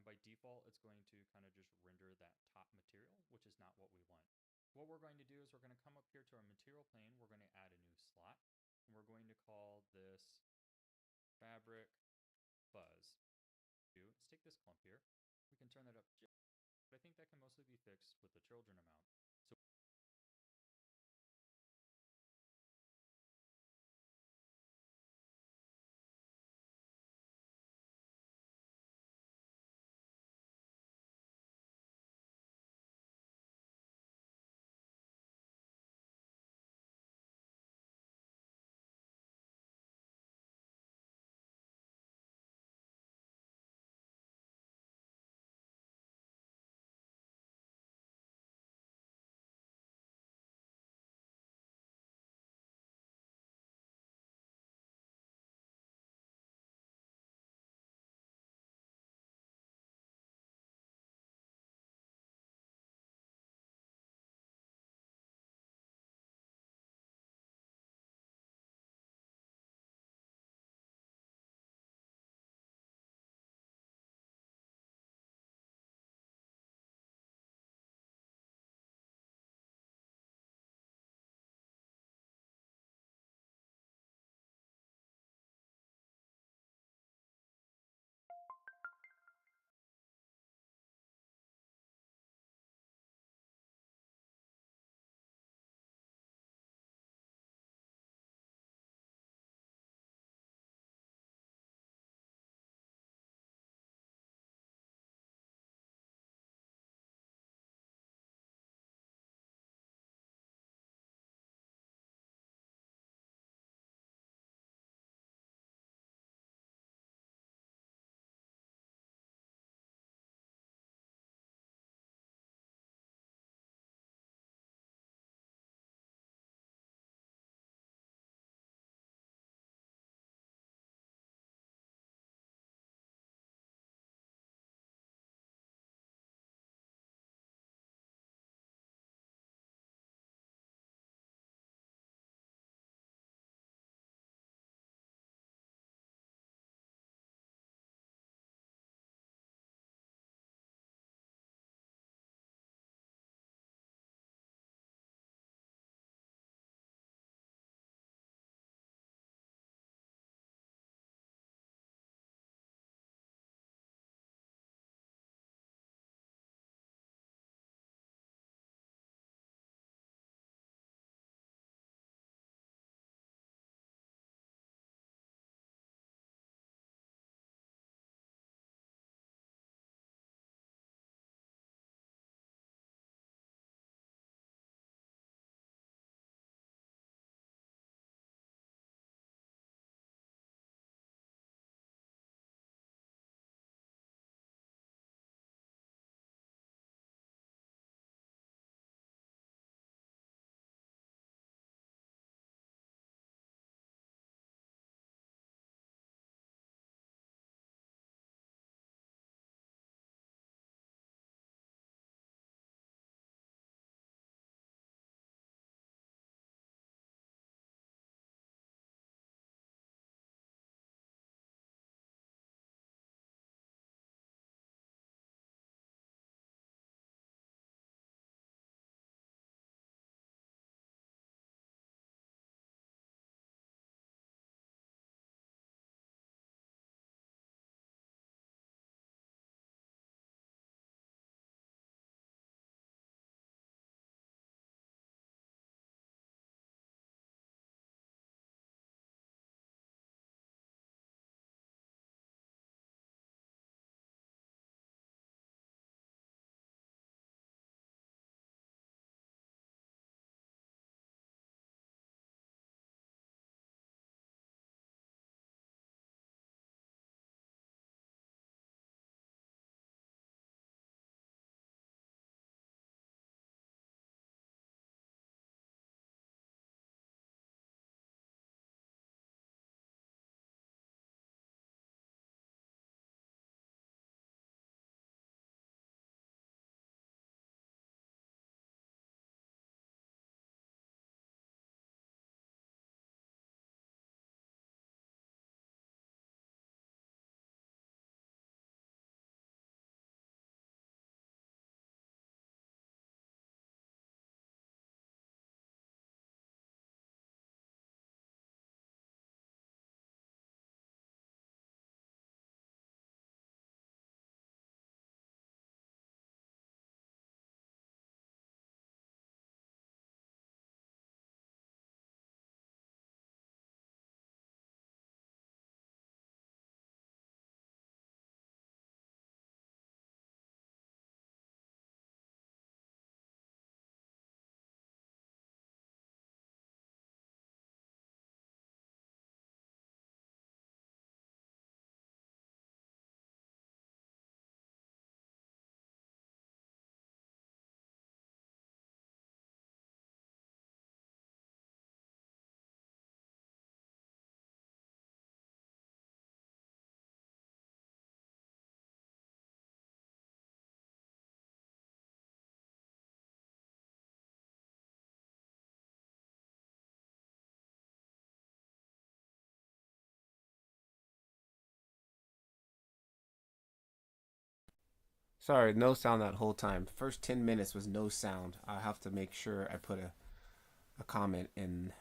by default, it's going to kind of just render that top material, which is not what we want. What we're going to do is we're going to come up here to our material plane. We're going to add a new slot, and we're going to call this fabric fuzz. Let's take this clump here. We can turn that up, but I think that can mostly be fixed with the children amount. So Sorry, no sound that whole time. First 10 minutes was no sound. I have to make sure I put a comment in.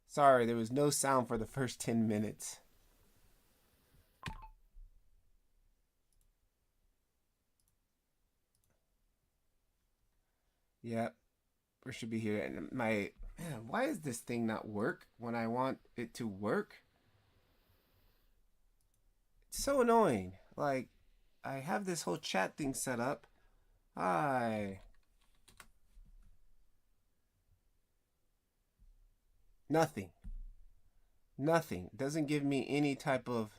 Sorry, there was no sound for the first 10 minutes. Yep, we should be here. And my man, why is this thing not work when I want it to work? It's so annoying. Like, I have this whole chat thing set up. Hi. Nothing. Nothing. Doesn't give me any type of.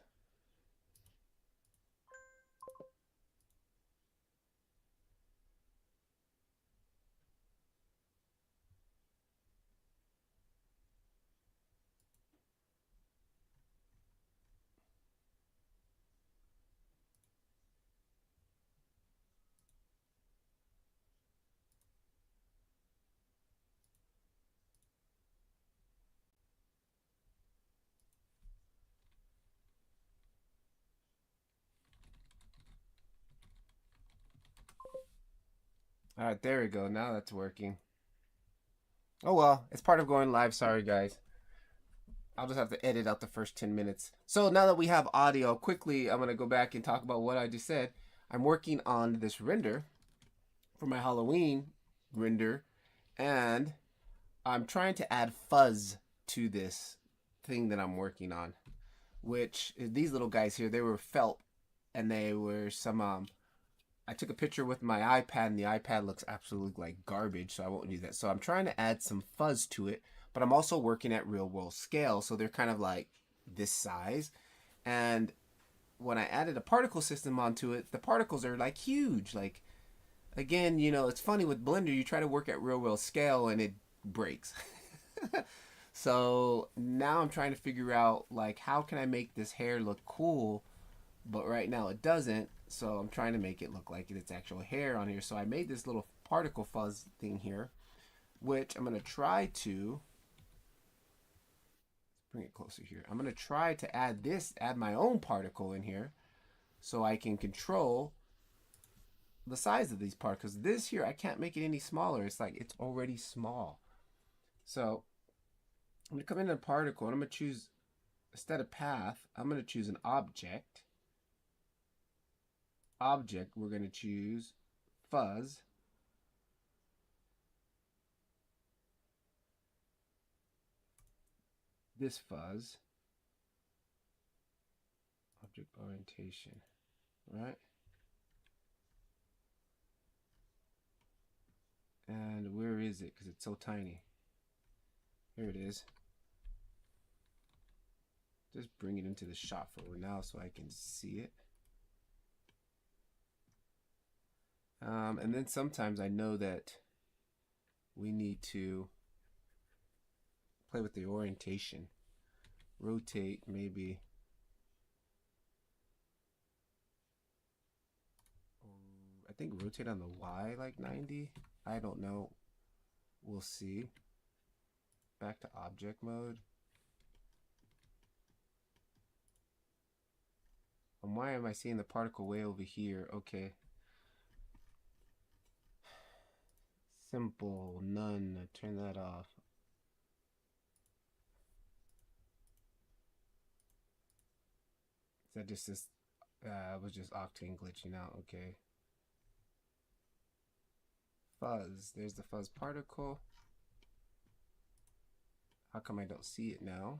All right, there we go. Now that's working. Oh well, it's part of going live. Sorry, guys. I'll just have to edit out the first 10 minutes. So now that we have audio, quickly, I'm going to go back and talk about what I just said. I'm working on this render for my Halloween render, and I'm trying to add fuzz to this thing that I'm working on, which is these little guys here. They were felt, and they were some I took a picture with my iPad, and the iPad looks absolutely like garbage, so I won't use that. So I'm trying to add some fuzz to it, but I'm also working at real world scale, so they're kind of like this size. And when I added a particle system onto it, the particles are like huge. Like, again, it's funny with Blender, you try to work at real world scale and it breaks. So now I'm trying to figure out like how can I make this hair look cool, but right now it doesn't. So I'm trying to make it look like it's actual hair on here. So I made this little particle fuzz thing here, which I'm going to try to bring it closer here. I'm going to try to add my own particle in here so I can control the size of these particles. This here, I can't make it any smaller. It's like it's already small. So I'm going to come into a particle and I'm going to choose, instead of path, I'm going to choose an object. We're going to choose fuzz. This fuzz. Object orientation, right? And where is it? Because it's so tiny. Here it is. Just bring it into the shot for now so I can see it. And then sometimes I know that we need to play with the orientation. Rotate maybe. I think rotate on the Y like 90. I don't know. We'll see. Back to object mode. And why am I seeing the particle way over here? Okay. Simple, none. Turn that off. That just is, was just Octane glitching out. Okay. Fuzz. There's the fuzz particle. How come I don't see it now?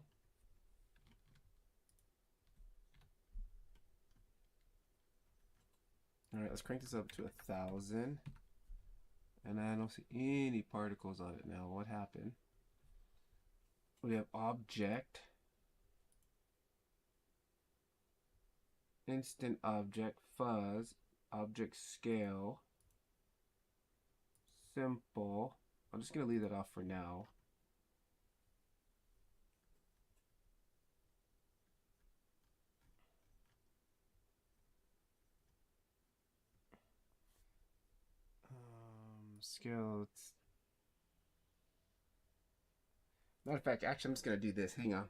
All right, let's crank this up to 1,000. And I don't see any particles on it now. What happened? We have object, instant object, fuzz, object scale, simple. I'm just going to leave that off for now. Scale. Matter of fact, actually, I'm just going to do this. Hang on.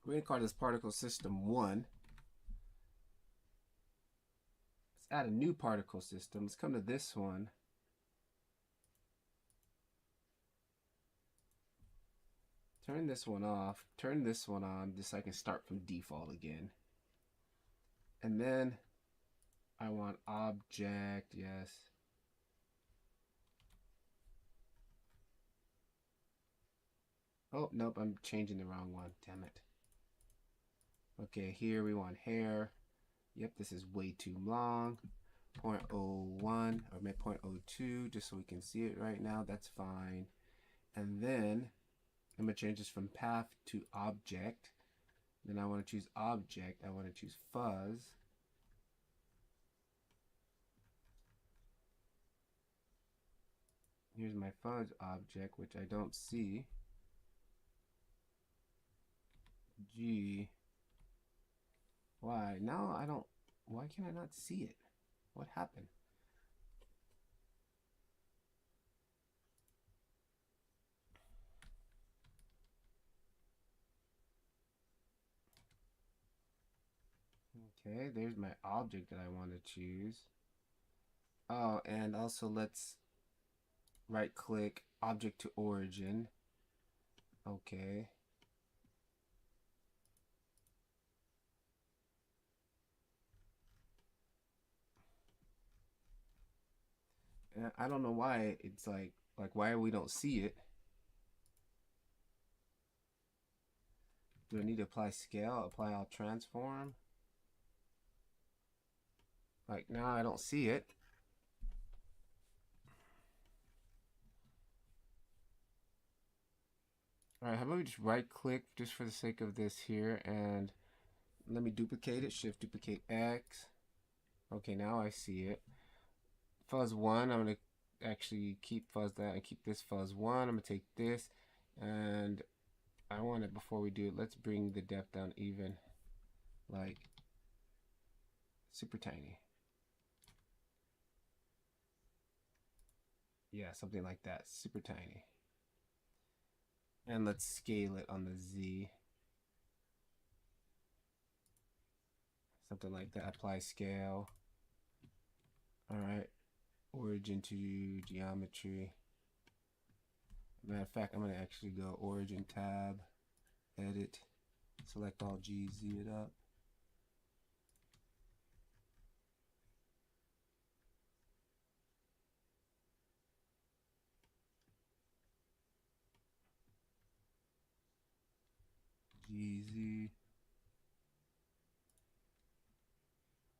We're going to call this particle system 1. Let's add a new particle system. Let's come to this one. Turn this one off. Turn this one on just so I can start from default again. And then I want object, yes. Oh, nope, I'm changing the wrong one. Damn it. Okay, here we want hair. Yep, this is way too long. 0.01 or maybe 0.02 just so we can see it right now. That's fine. And then I'm going to change this from path to object. Then I want to choose object. I want to choose fuzz. Here's my fuzz object, which I don't see. G. Why? Now I don't. Why can I not see it? What happened? Okay, there's my object that I want to choose. Oh, and also let's right click object to origin. Okay. And I don't know why it's like why we don't see it. Do I need to apply scale? Apply all transform? Like now I don't see it. All right, how about we just right click just for the sake of this here and let me duplicate it, shift duplicate X. Okay, now I see it. Fuzz 1, I'm going to actually keep fuzz that and keep this fuzz 1. I'm going to take this and I want it before we do it. Let's bring the depth down even, like super tiny. Yeah, something like that, super tiny. And let's scale it on the Z. Something like that, apply scale. All right, origin to geometry. Matter of fact, I'm gonna actually go origin tab, edit, select all G, Z it up. GZ.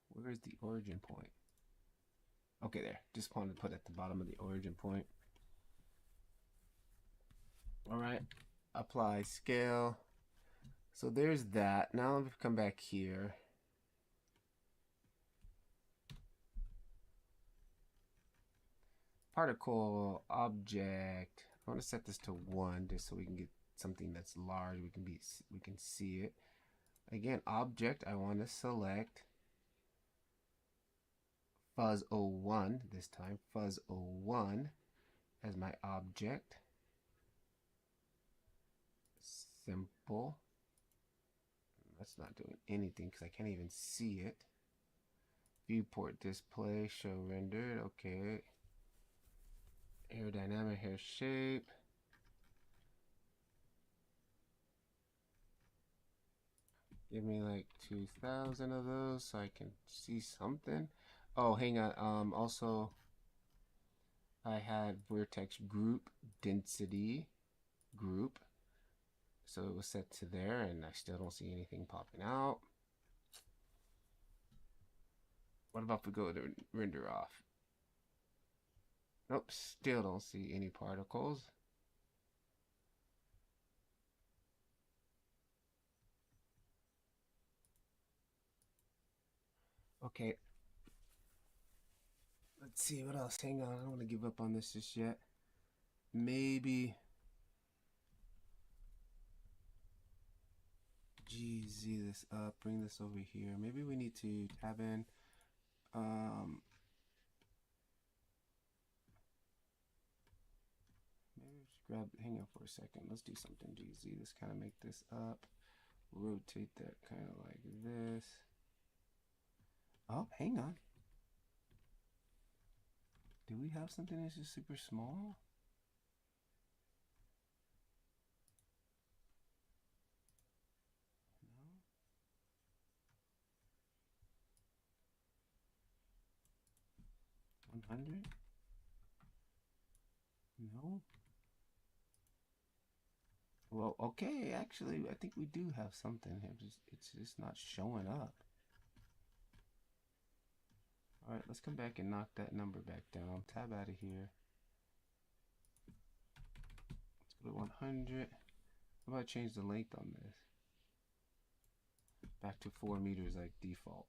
Where's the origin point? Okay, there. Just wanted to put at the bottom of the origin point. All right, apply scale. So there's that. Now let me come back here. Particle object. I want to set this to 1 just so we can get something that's large. We can see it. Again, object. I want to select Fuzz 01 this time. Fuzz 01 as my object. Simple. That's not doing anything because I can't even see it. Viewport display, show rendered. Okay. Aerodynamic hair shape. Give me like 2,000 of those so I can see something. Oh, hang on. Also, I had vertex group density group. So it was set to there, and I still don't see anything popping out. What about if we go to render off? Nope, still don't see any particles. Okay. Let's see what else. Hang on, I don't want to give up on this just yet. Maybe GZ this up, bring this over here. Maybe we need to tab in maybe just grab, hang on for a second. Let's do something GZ. Let's kind of make this up. Rotate that kind of like this. Oh, hang on. do we have something that's just super small? No. 100? No. Well, okay, actually, I think we do have something here. It's just not showing up. All right, let's come back and knock that number back down. Tab out of here. Let's go to 100. How about I change the length on this? Back to 4 meters like default.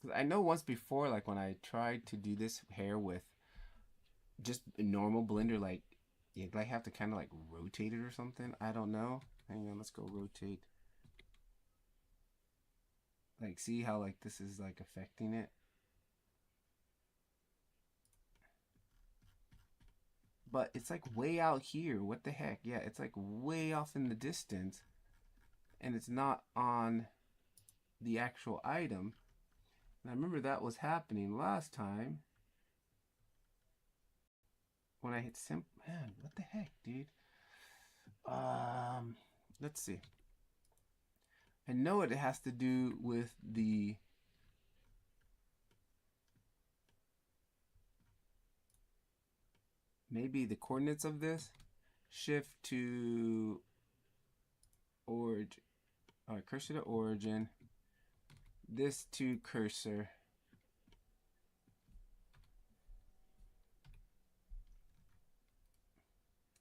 No. I know once before, like when I tried to do this hair with just a normal blender, like you like have to kind of like rotate it or something. I don't know. Hang on, let's go rotate. Like, see how like this is like affecting it? But it's like way out here. What the heck? Yeah, it's like way off in the distance. And it's not on the actual item. And I remember that was happening last time. When I hit man, what the heck, dude? Let's see. I know it has to do with the maybe the coordinates of this. Shift to origin. All right, cursor to origin. This to cursor.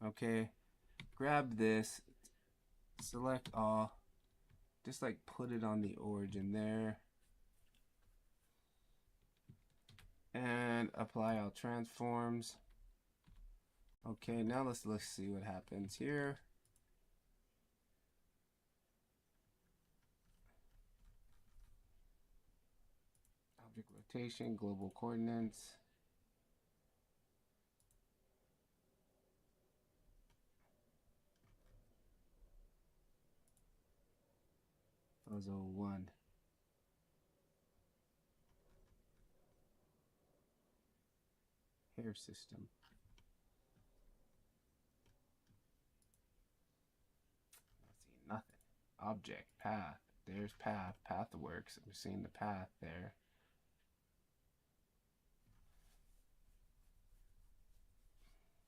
Okay, grab this, select all, just like put it on the origin there, and apply all transforms. Okay, now let's see what happens here. Object rotation, global coordinates. Fuzz 01. Hair system. Not seeing nothing. Object, path. There's path. Path works. I'm seeing the path there.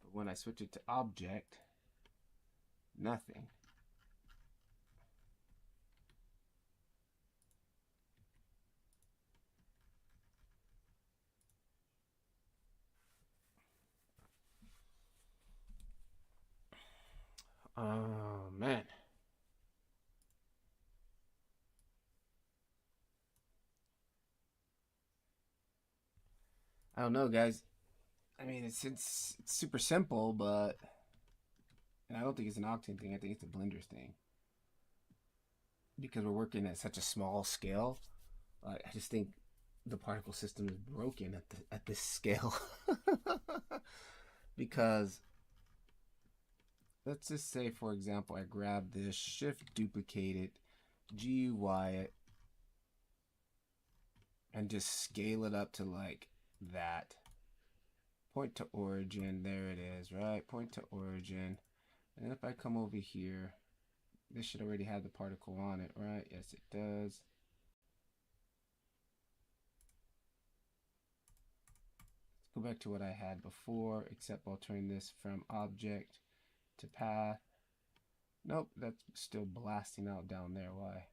But when I switch it to object, nothing. Oh, man. I don't know, guys. I mean, it's super simple, but and I don't think it's an Octane thing. I think it's a Blender's thing because we're working at such a small scale. I just think the particle system is broken at this scale because let's just say, for example, I grab this, shift duplicate it, GUI it, and just scale it up to like that. Point to origin, there it is, right? Point to origin. And if I come over here, this should already have the particle on it, right? Yes, it does. Let's go back to what I had before, except I'll turn this from object to path. Nope, that's still blasting out down there. Why?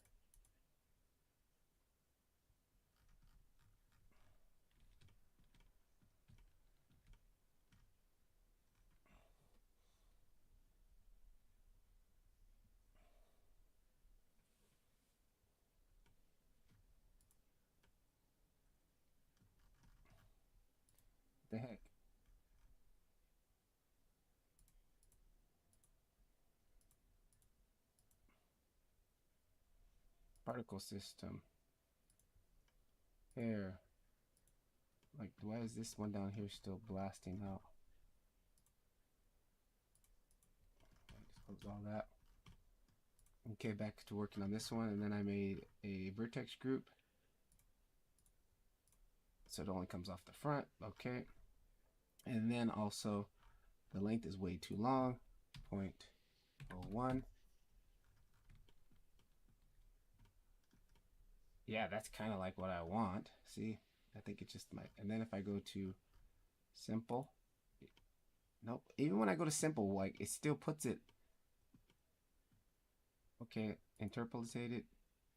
What the heck? Particle system. Here. Like, why is this one down here still blasting out? Just close all that. Okay, back to working on this one, and then I made a vertex group. So it only comes off the front, okay. And then also the length is way too long, 0.01. Yeah, that's kind of like what I want. See, I think it just might. And then if I go to simple, nope. Even when I go to simple, like it still puts it. Okay, interpolated,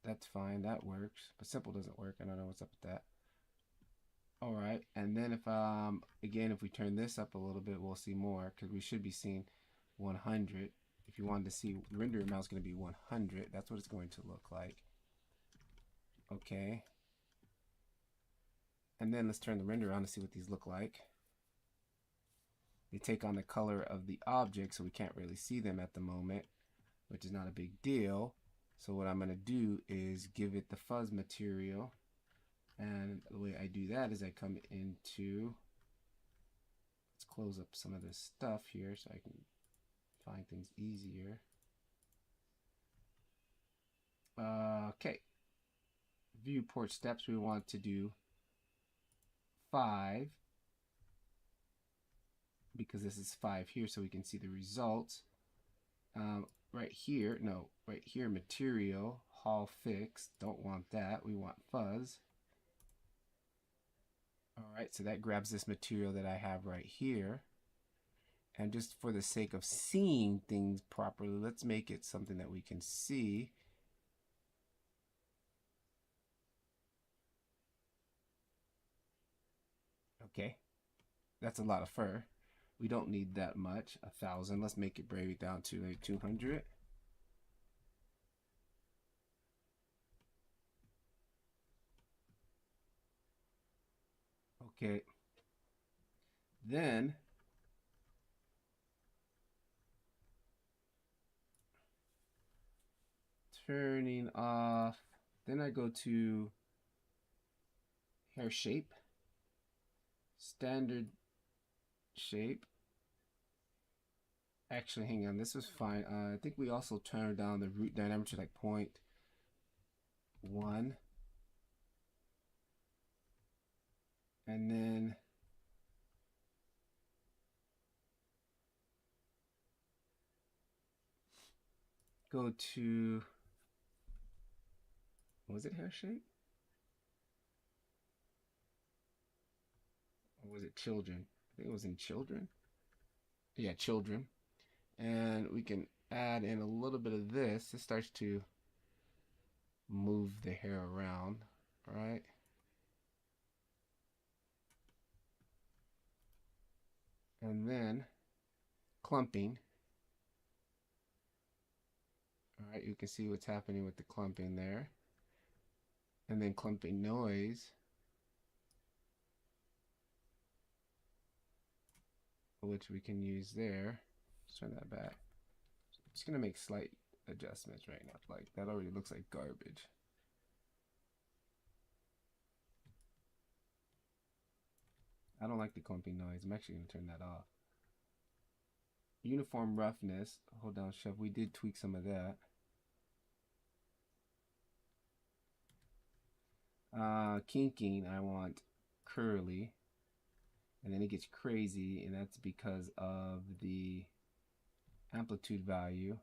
that's fine, that works. But simple doesn't work. I don't know what's up with that. All right, and then if again, if we turn this up a little bit, we'll see more because we should be seeing 100. If you wanted to see render amount is going to be 100. That's what it's going to look like. Okay. And then let's turn the render on to see what these look like. They take on the color of the object, so we can't really see them at the moment, which is not a big deal. So what I'm going to do is give it the fuzz material. And the way I do that is I come into, let's close up some of this stuff here so I can find things easier. Okay. Viewport steps, we want to do 5 because this is 5 here so we can see the results. Right here, no, right here, material, Hall fixed, don't want that, we want fuzz. All right, so that grabs this material that I have right here. And just for the sake of seeing things properly, let's make it something that we can see. Okay, that's a lot of fur. We don't need that much, 1,000. Let's make it break it down to like 200. Okay. Then turning off, then I go to hair shape, standard shape. Actually, hang on, this was fine. I think we also turned down the root dynamic to like 0.1. And then go to, was it hair shape? Or was it children? I think it was in children. Yeah, children. And we can add in a little bit of this. It starts to move the hair around, all right? And then clumping. All right, you can see what's happening with the clumping there. And then clumping noise, which we can use there. Let's turn that back. Just gonna make slight adjustments right now. Like that already looks like garbage. I don't like the clumping noise. I'm actually gonna turn that off. Uniform roughness. Hold down, Chef. We did tweak some of that. Kinking, I want curly. And then it gets crazy, and that's because of the amplitude value.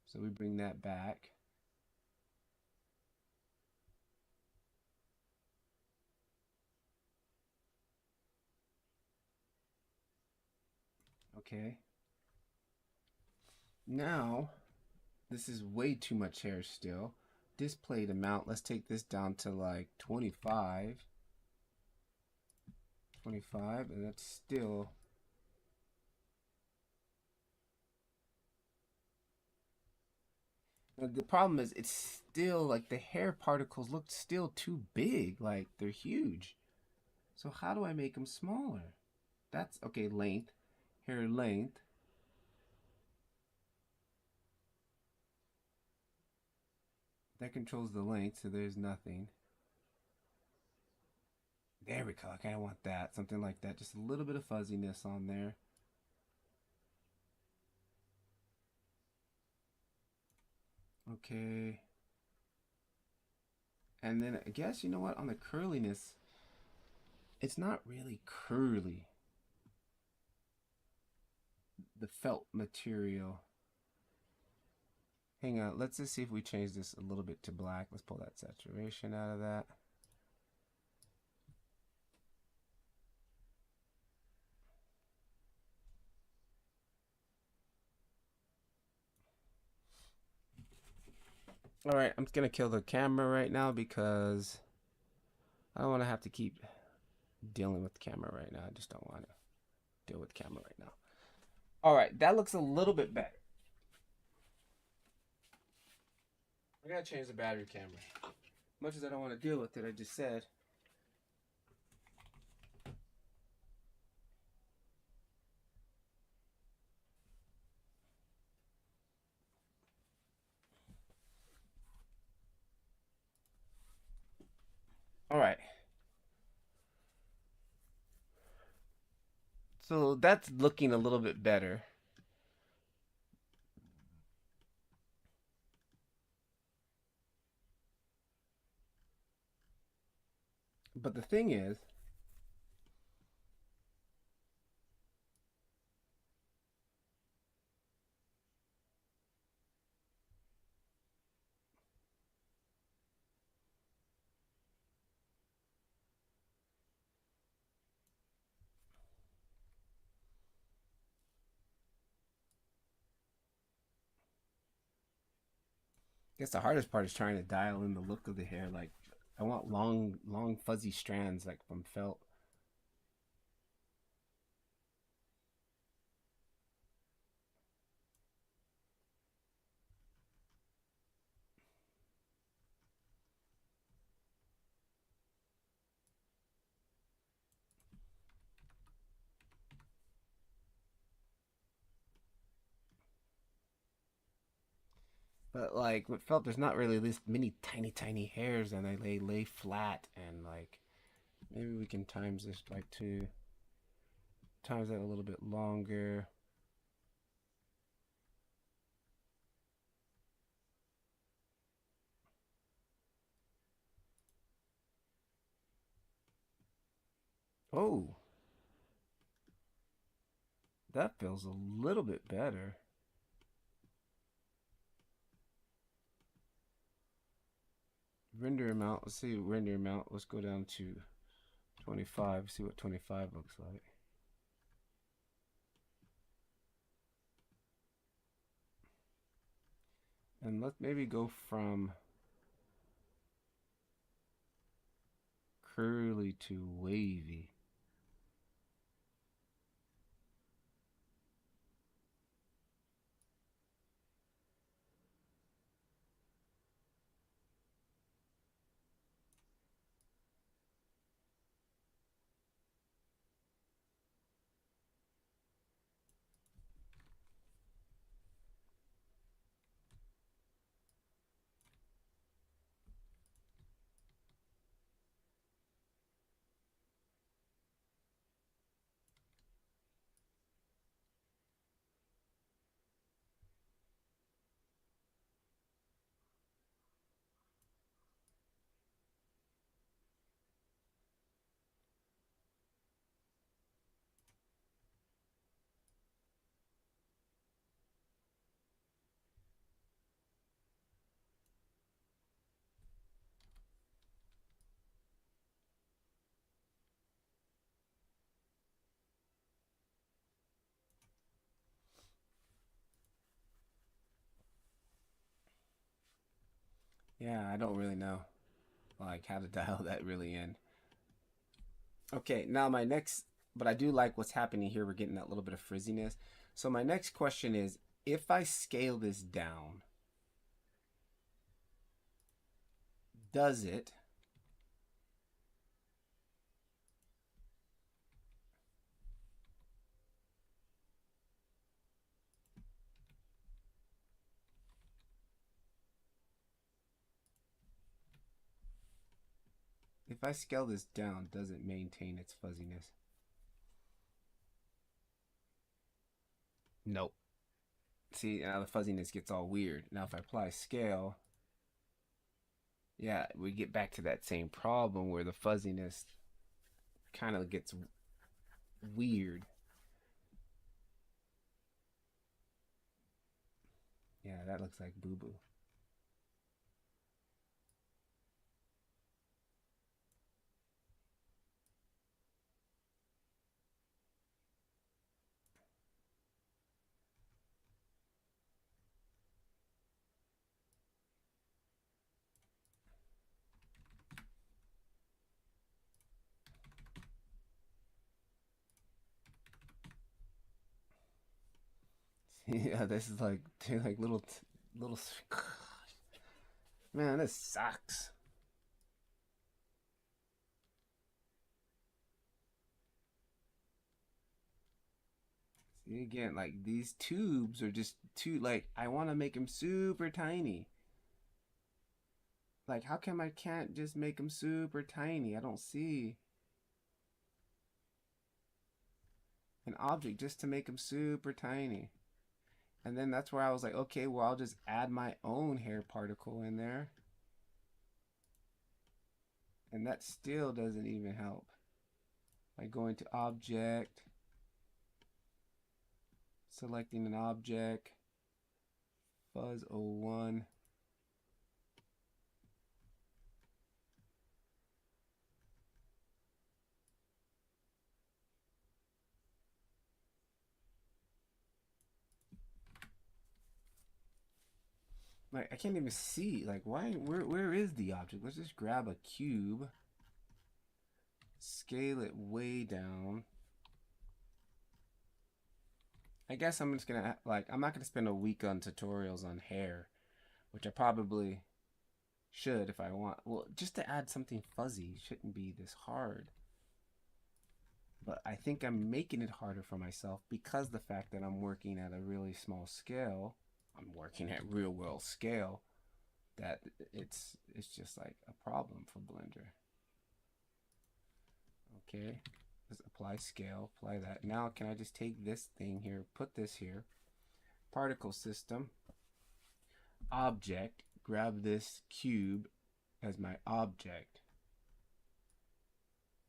So we bring that back. Okay. Now, this is way too much hair still. Displayed amount, let's take this down to like 25. 25, and that's still the problem is it's still like the hair particles look still too big, like they're huge. So how do I make them smaller? That's okay. Length, hair length. That controls the length, so there's nothing. There we go. I kind of want that, something like that. Just a little bit of fuzziness on there. Okay. And then I guess, you know what, on the curliness, it's not really curly. The felt material. Hang on, let's just see if we change this a little bit to black. Let's pull that saturation out of that. All right, I'm just gonna kill the camera right now because I don't want to have to keep dealing with the camera right now. I just don't want to deal with the camera right now. All right, that looks a little bit better. I gotta change the battery camera. Much as I don't want to deal with it, I just said. All right. So that's looking a little bit better. But the thing is, I guess the hardest part is trying to dial in the look of the hair. Like, I want long, fuzzy strands, like from felt. But like with felt, there's not really this many tiny hairs, and they lay flat. And like maybe we can times this like to times that a little bit longer. Oh, that feels a little bit better. Render amount. Let's see render amount. Let's go down to 25. See what 25 looks like. And let's maybe go from curly to wavy. Yeah, I don't really know like how to dial that really in. Okay, now my next, but I do like what's happening here. We're getting that little bit of frizziness. So my next question is, if I scale this down, does it if I scale this down, does it maintain its fuzziness? Nope. See, now the fuzziness gets all weird. Now if I apply scale, yeah, we get back to that same problem where the fuzziness kind of gets weird. Yeah, that looks like boo boo. Yeah, this is like they're like little. Man, this sucks. See again, like these tubes are just too like I want to make them super tiny. Like how come I can't just make them super tiny? I don't see an object just to make them super tiny. And then that's where I was like, okay, well I'll just add my own hair particle in there. And that still doesn't even help. By going to object, selecting an object, Fuzz 01. Like I can't even see. Like why? Where is the object? Let's just grab a cube, scale it way down. I guess I'm just gonna like I'm not gonna spend a week on tutorials on hair, which I probably should if I want. Well, just to add something fuzzy shouldn't be this hard. But I think I'm making it harder for myself because the fact that I'm working at a really small scale. I'm working at real world scale. That it's just like a problem for Blender. Okay, let's apply scale, apply that. Now can I just take this thing here, put this here, particle system, object, grab this cube as my object,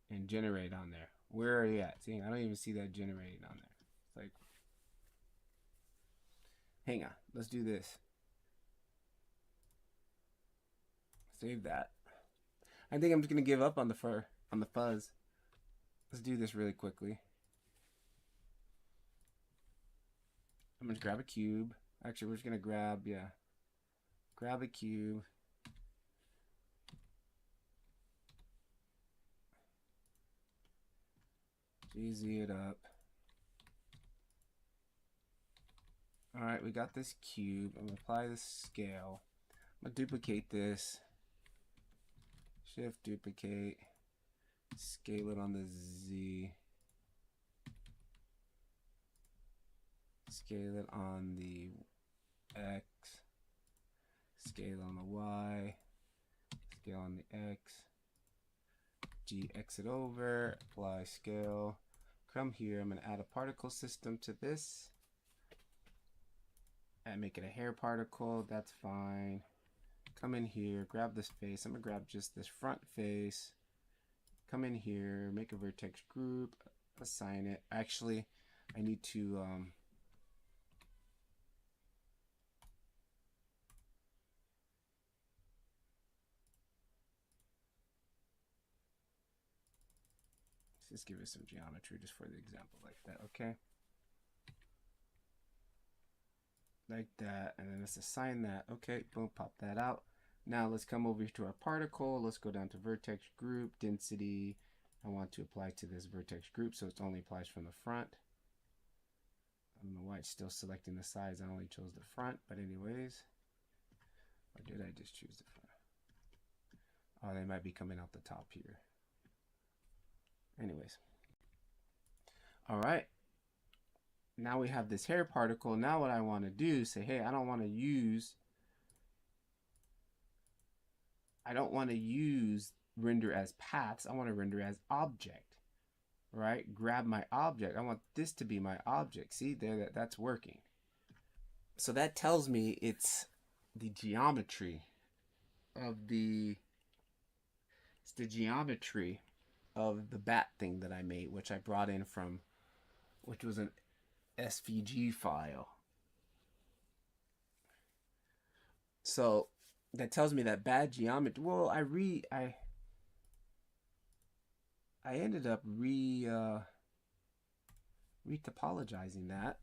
and generate on there. Where are you at? See, I don't even see that generating on there. It's like, hang on, let's do this. Save that. I think I'm just gonna give up on the fuzz. Let's do this really quickly. I'm gonna grab a cube. Actually, we're just gonna grab, yeah. Grab a cube. GZ it up. All right, we got this cube. I'm gonna apply the scale. I'm gonna duplicate this. Shift duplicate. Scale it on the Z. Scale it on the X. Scale on the Y. Scale on the X. G exit over. Apply scale. Come here. I'm gonna add a particle system to this. And make it a hair particle. That's fine. Come in here, grab this face. I'm gonna grab just this front face. Come in here, make a vertex group, assign it. Actually, I need to just give it some geometry just for the example like that, okay? Like that, and then let's assign that. Okay, boom, pop that out. Now let's come over to our particle. Let's go down to vertex group, density. I want to apply to this vertex group, so it only applies from the front. I don't know why it's still selecting the sides. I only chose the front, but anyways. Or did I just choose the front? Oh, they might be coming out the top here. Anyways. All right. Now we have this hair particle. Now what I want to do is say, hey, I don't want to use render as paths. I want to render as object, right? Grab my object. I want this to be my object. See there, that's working. So that tells me it's the geometry of the geometry of the bat thing that I made, which I brought in from, which was an SVG file. So that tells me that bad geometry. Well, I ended up retopologizing that,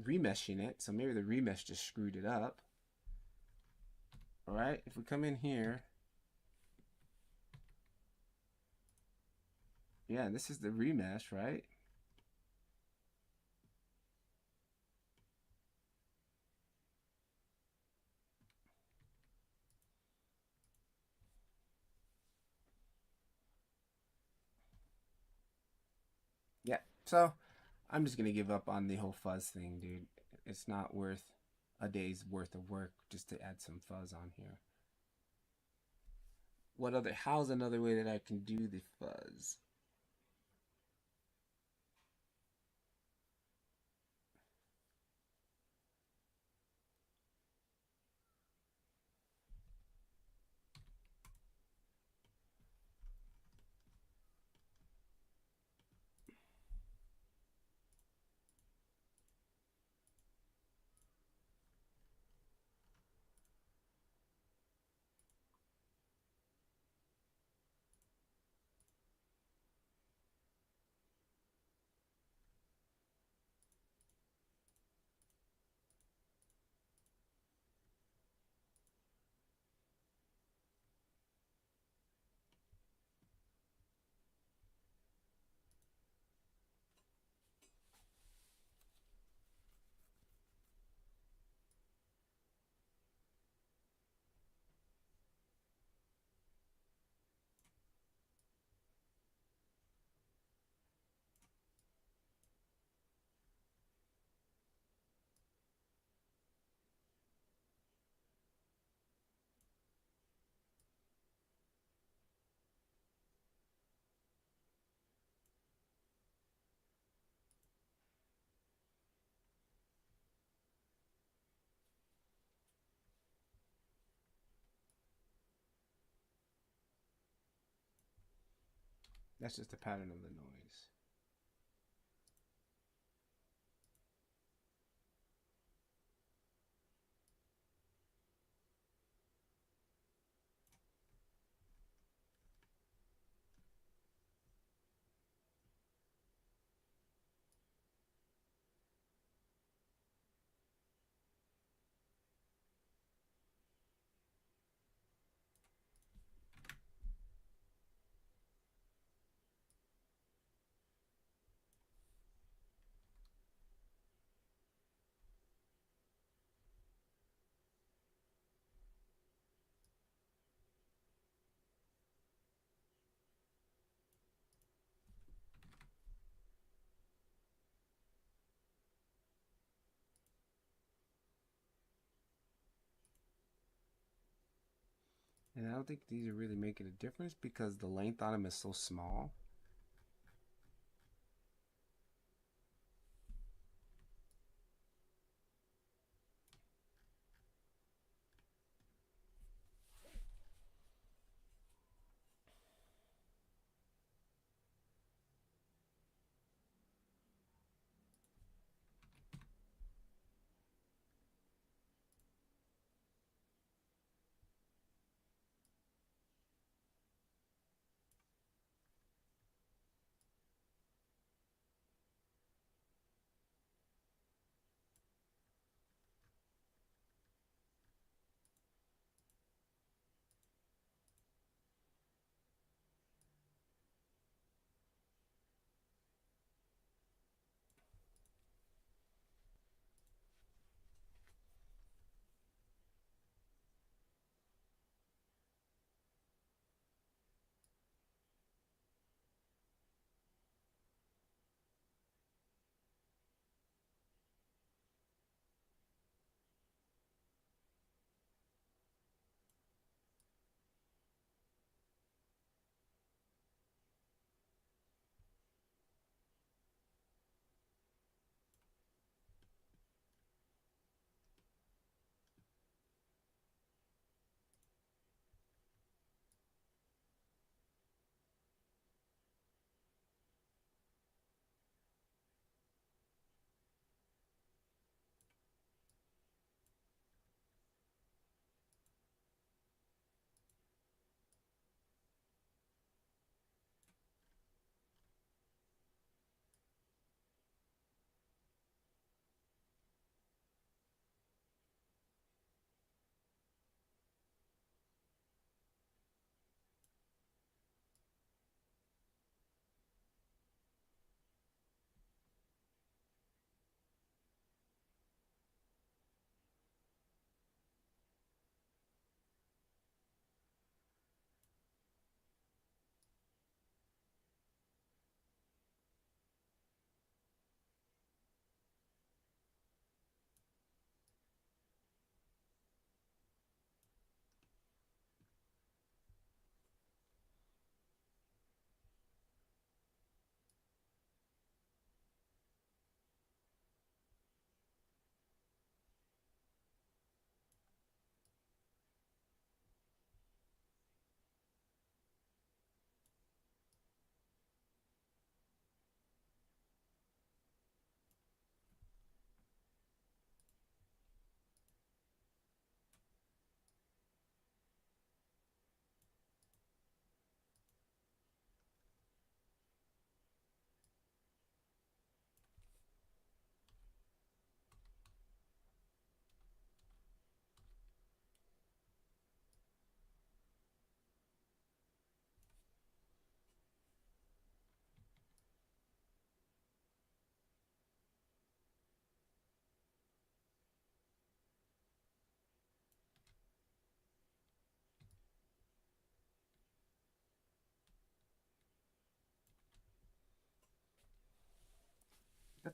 remeshing it. So maybe the remesh just screwed it up. All right, if we come in here, yeah, this is the remesh, right? Yeah. So I'm just gonna give up on the whole fuzz thing, dude. It's not worth a day's worth of work just to add some fuzz on here. How's another way that I can do the fuzz? That's just the pattern of the noise. And I don't think these are really making a difference because the length on them is so small.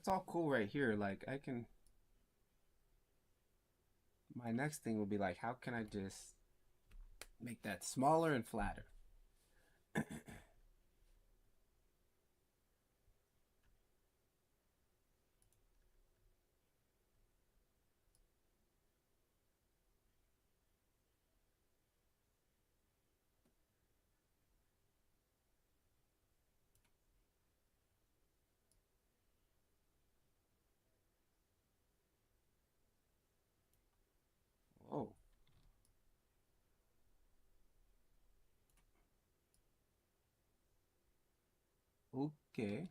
That's all cool right here. Like I can, my next thing will be like, how can I just make that smaller and flatter? Oh, okay.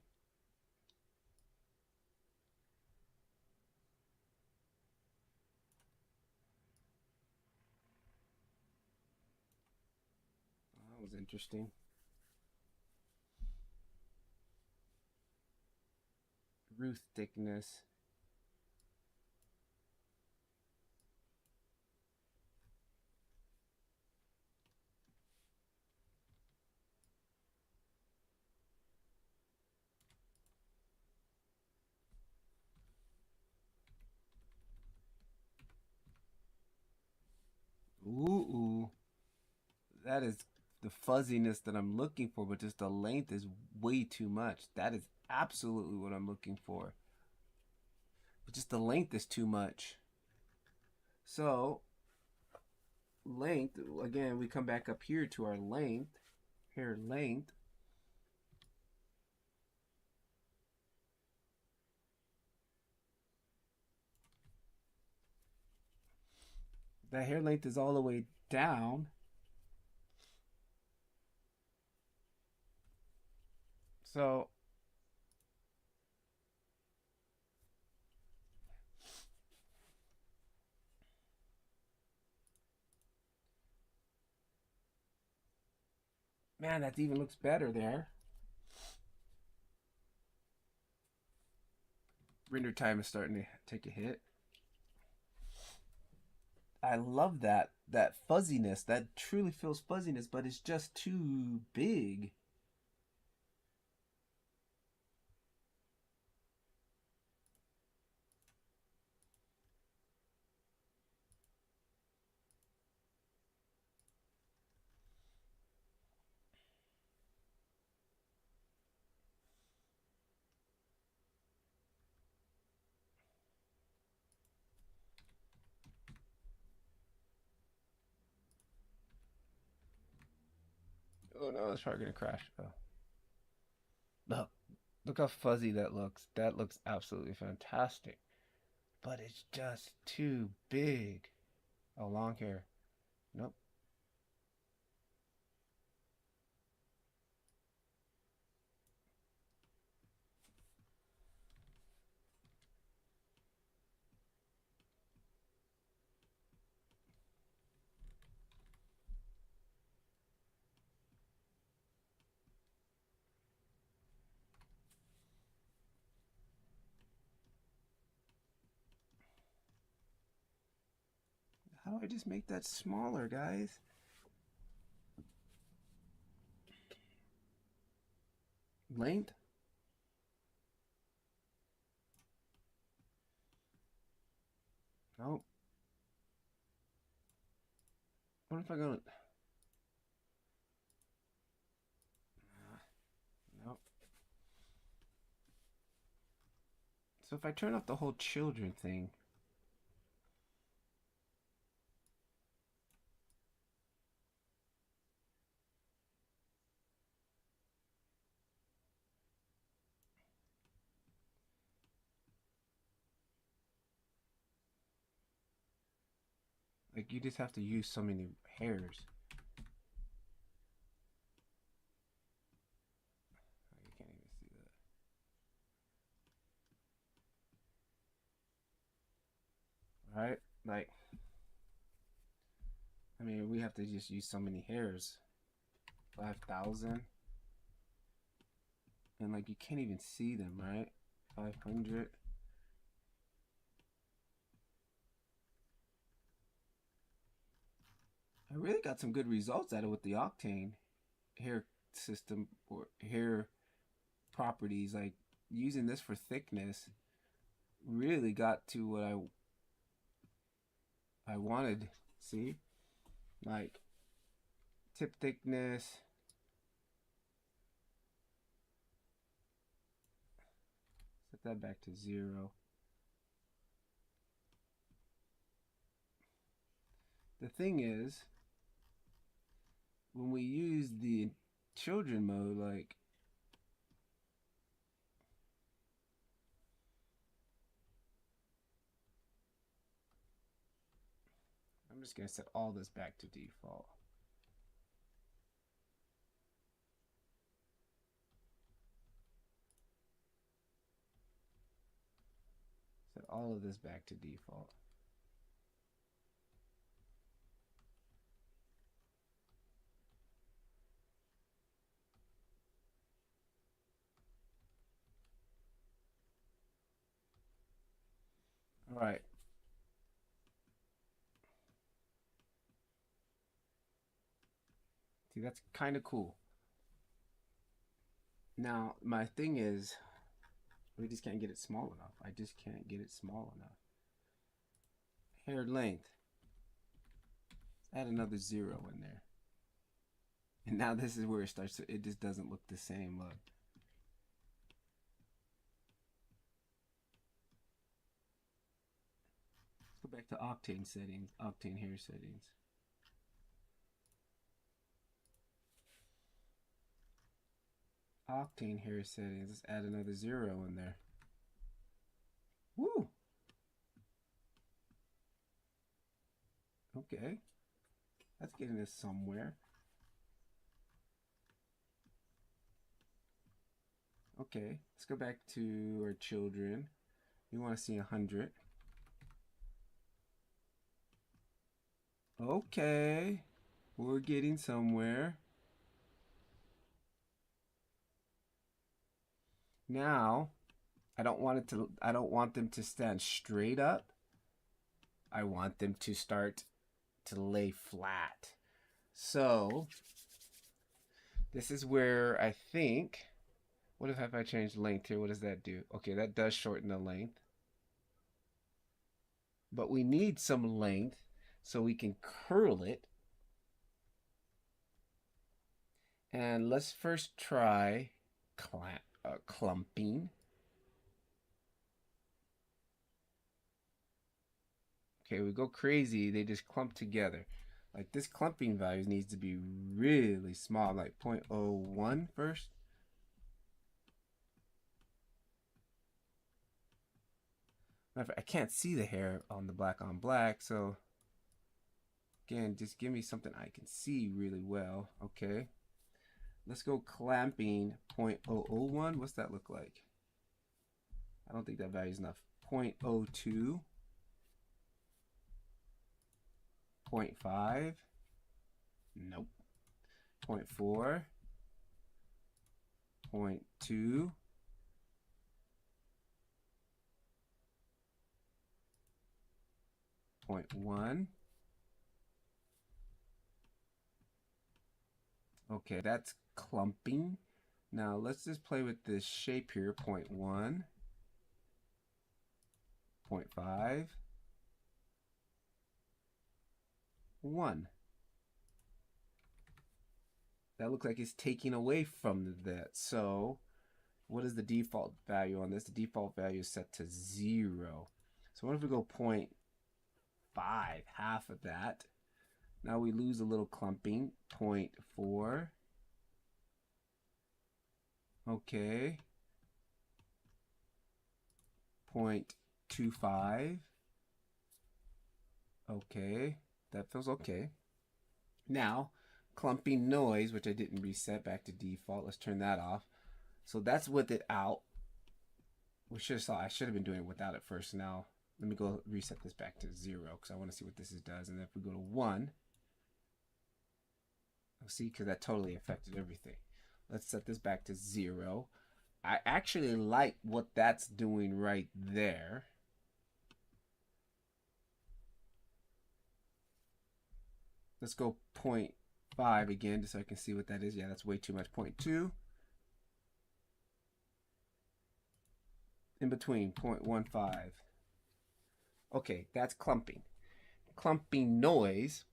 That was interesting. Roof thickness. Ooh, that is the fuzziness that I'm looking for, but just the length is way too much. That is absolutely what I'm looking for. But just the length is too much. So, length, again, we come back up here to our length. Hair length. That hair length is all the way down. So, man, that even looks better there. Render time is starting to take a hit. I love that fuzziness. That truly feels fuzziness, but it's just too big. Oh no, it's probably gonna crash. Oh. Look, look how fuzzy that looks. That looks absolutely fantastic. But it's just too big. Oh, long hair. Nope. How do I just make that smaller, guys? Length? Nope. What if I go to... Nope. So if I turn off the whole children thing, like you just have to use so many hairs. Oh, you can't even see that. Right? Like, I mean, we have to just use so many hairs. 5,000. And like you can't even see them, right? 500. I really got some good results out of with the Octane hair system or hair properties. Like using this for thickness, really got to what I wanted. See? Like tip thickness. Set that back to 0. The thing is, when we use the children mode, like, I'm just going to set all this back to default. Set all of this back to default. All right. See, that's kind of cool. Now, my thing is, we just can't get it small enough. I just can't get it small enough. Hair length. Add another 0 in there. And now this is where it starts to, it just doesn't look the same. Look. Let's go back to Octane settings, Octane hair settings. Octane hair settings. Let's add another 0 in there. Woo! Okay. That's getting us somewhere. Okay, let's go back to our children. We want to see 100. Okay, we're getting somewhere. Now, I don't want them to stand straight up. I want them to start to lay flat. So, this is where I think, what if I change length here? What does that do? Okay, that does shorten the length. But we need some length so we can curl it. And let's first try clumping. Okay, we go crazy, they just clump together. Like this clumping value needs to be really small, like 0.01 first. I can't see the hair on the black on black, so again, just give me something I can see really well. Okay, let's go clamping 0.001. What's that look like? I don't think that value is enough. 0.02, 0.5, nope. 0.4, 0.2, 0.1. Okay, that's clumping. Now let's just play with this shape here. 0.1, 0.5, 1. That looks like it's taking away from that. So what is the default value on this? The default value is set to 0. So what if we go 0.5, half of that? Now we lose a little clumping. 0.4. Okay. 0.25. Okay. That feels okay. Now, clumping noise, which I didn't reset back to default. Let's turn that off. So that's with it out. We should have saw. I should have been doing it without it first. Now let me go reset this back to 0 because I want to see what this does. And then if we go to 1, see, because that totally affected everything. Let's set this back to 0. I actually like what that's doing right there. Let's go 0.5 again just so I can see what that is. Yeah, that's way too much. 0.2. in between 0.15. Okay, that's clumping. Clumping noise.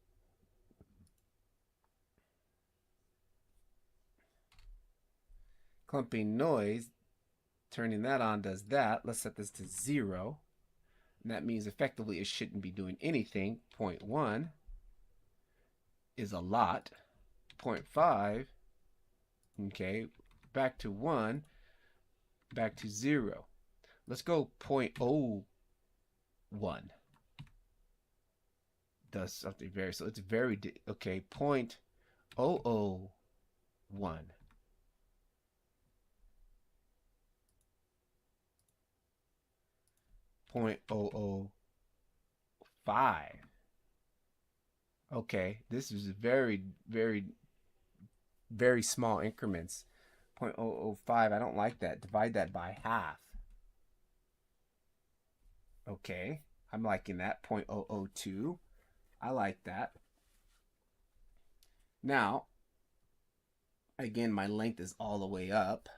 Clumping noise, turning that on does that. Let's set this to 0. And that means effectively it shouldn't be doing anything. 0.1 is a lot. 0.5, okay, back to 1, back to 0. Let's go 0.01. Does something very, so it's very, okay, 0.001. 0.005. Okay, this is very, very, very small increments. 0.005, I don't like that. Divide that by half. Okay, I'm liking that. 0.002. I like that. Now, again, my length is all the way up.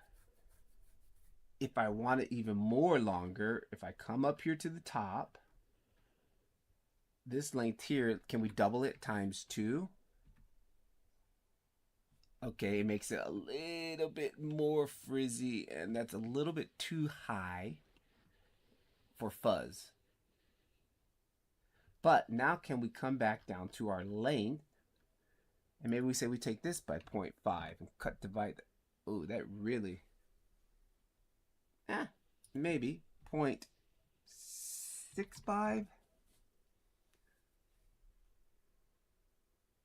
If I want it even more longer, if I come up here to the top, this length here, can we double it times 2? Okay, it makes it a little bit more frizzy, and that's a little bit too high for fuzz. But now can we come back down to our length, and maybe we say we take this by 0.5 and divide that. Oh, that really, maybe 0.65.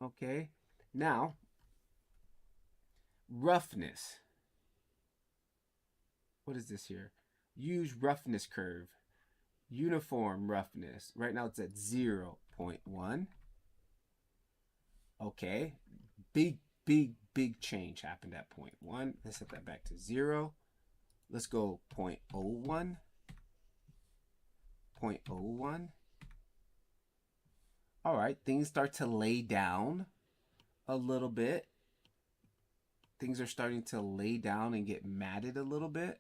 Okay, now roughness. What is this here? Use roughness curve. Uniform roughness. Right now it's at 0.1. Okay, big change happened at 0.1. Let's set that back to 0. Let's go 0.01. 0.01. All right, things start to lay down a little bit. Things are starting to lay down and get matted a little bit.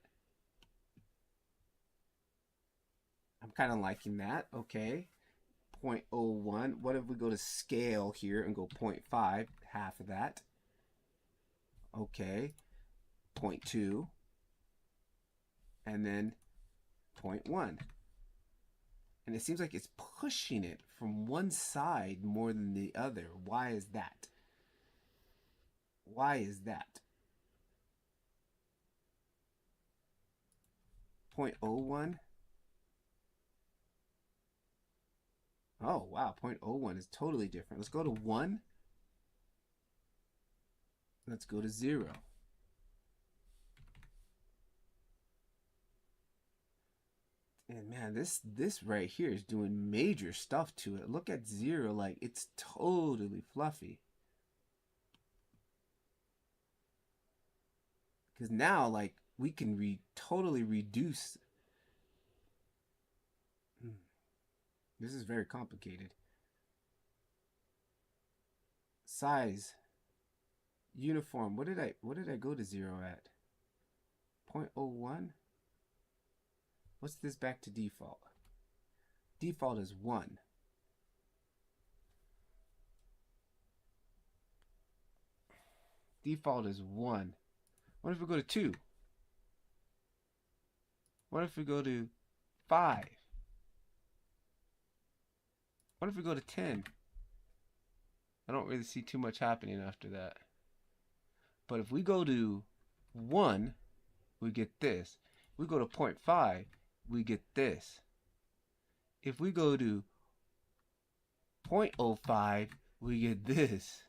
I'm kind of liking that. Okay, 0.01. What if we go to scale here and go 0.5, half of that? Okay, 0.2, and then 0.1. And it seems like it's pushing it from one side more than the other. Why is that? Why is that? 0.01. Oh, wow. 0.01 is totally different. Let's go to 1. Let's go to 0. And man, this right here is doing major stuff to it. Look at 0, like it's totally fluffy. Because now, like, we can totally reduce. This is very complicated. Size. Uniform. What did I go to 0 at? 0.01? What's this back to default? Default is 1. Default is 1. What if we go to 2? What if we go to 5? What if we go to 10? I don't really see too much happening after that. But if we go to 1, we get this. If we go to 0.5, we get this. If we go to 0.05, we get this.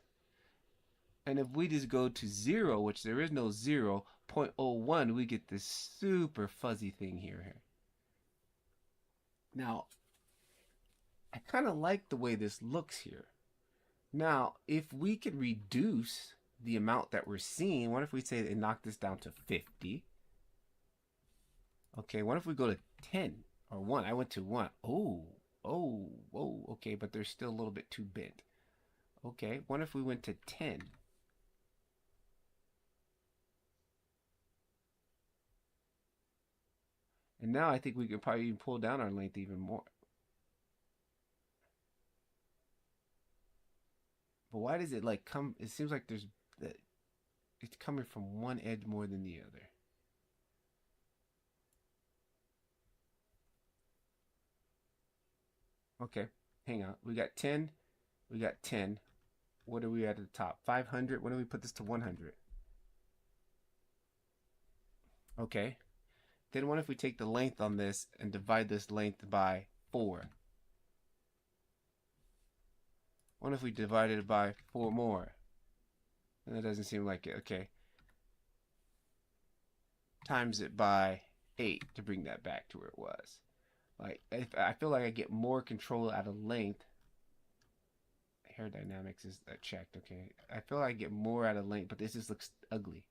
And if we just go to 0, which there is no 0, 0.01, we get this super fuzzy thing here. Now, I kind of like the way this looks here. Now, if we could reduce the amount that we're seeing, what if we say they knock this down to 50? Okay, what if we go to 10 or 1? I went to 1. Oh, okay, but they're still a little bit too bent. Okay, what if we went to 10? And now I think we could probably even pull down our length even more. But why does it like come? It seems like there's it's coming from one edge more than the other. Okay, hang on. We got 10. We got 10. What are we at the top? 500. When do we put this to 100? Okay. Then what if we take the length on this and divide this length by 4? What if we divide it by 4 more? And that doesn't seem like it. Okay. Times it by 8 to bring that back to where it was. Like, if I feel like I get more control out of length. Hair dynamics is checked. Okay. I feel like I get more out of length, but this just looks ugly.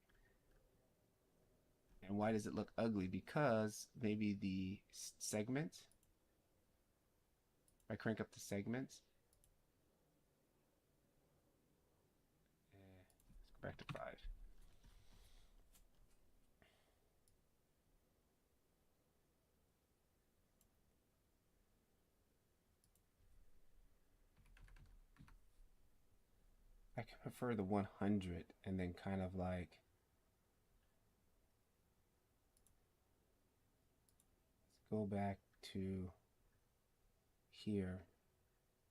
And why does it look ugly? Because maybe the segments. If I crank up the segments. Let's go back to 5. I can prefer the 100 and then kind of like let's go back to here,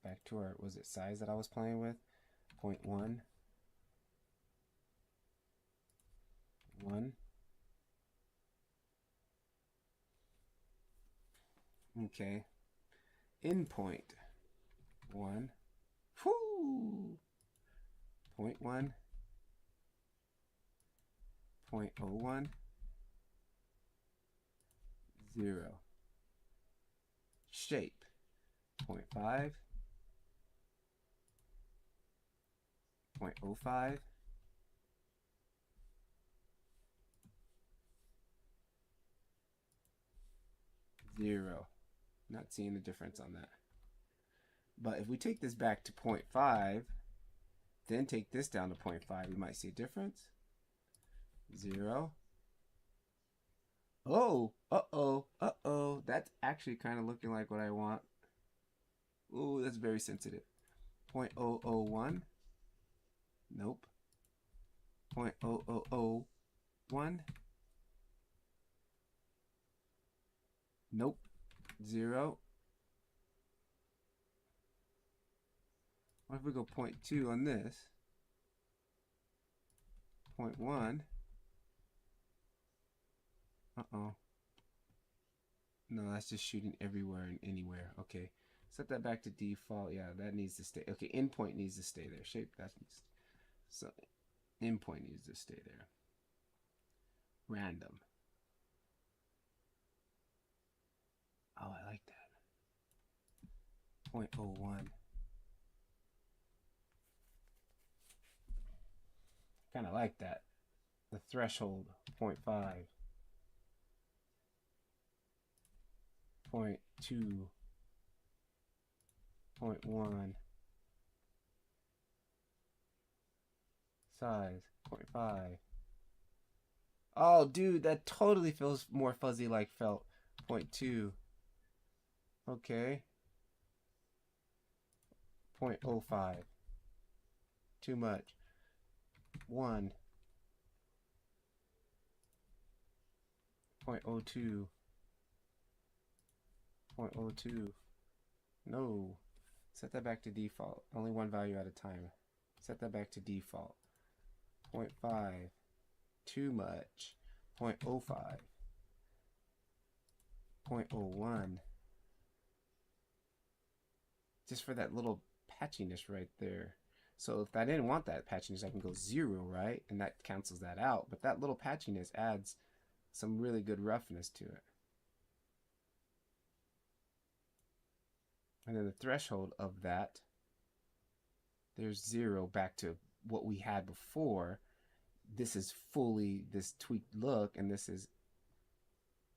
back to our, was it size that I was playing with? 0.1, 1. Okay. In point 1. Whoo! 0.1, 0.01, 0. Shape 0.5, 0.05, 0. Not seeing the difference on that. But if we take this back to 0.5, then take this down to 0.5, we might see a difference. 0. Oh, uh-oh, uh-oh. That's actually kind of looking like what I want. Ooh, that's very sensitive. 0.001. Nope. 0.0001. Nope. 0. What if we go 0.2 on this? 0.1. Uh-oh. No, that's just shooting everywhere and anywhere. Okay. Set that back to default. Yeah, that needs to stay. Okay, endpoint needs to stay there. Shape, that needs to, so endpoint needs to stay there. Random. Oh, I like that. 0.01. Kind of like that. The threshold, 0.5. 0.2. 0.1. Size, 0.5. Oh, dude, that totally feels more fuzzy like felt. 0.2. Okay. 0.05. Too much. 1. 0.02. 0.02. No. Set that back to default. Only one value at a time. Set that back to default. 0.5. Too much. 0.05. 0.01. Just for that little patchiness right there. So if I didn't want that patchiness, I can go 0, right? And that cancels that out. But that little patchiness adds some really good roughness to it. And then the threshold of that, there's 0 back to what we had before. This is fully this tweaked look, and this is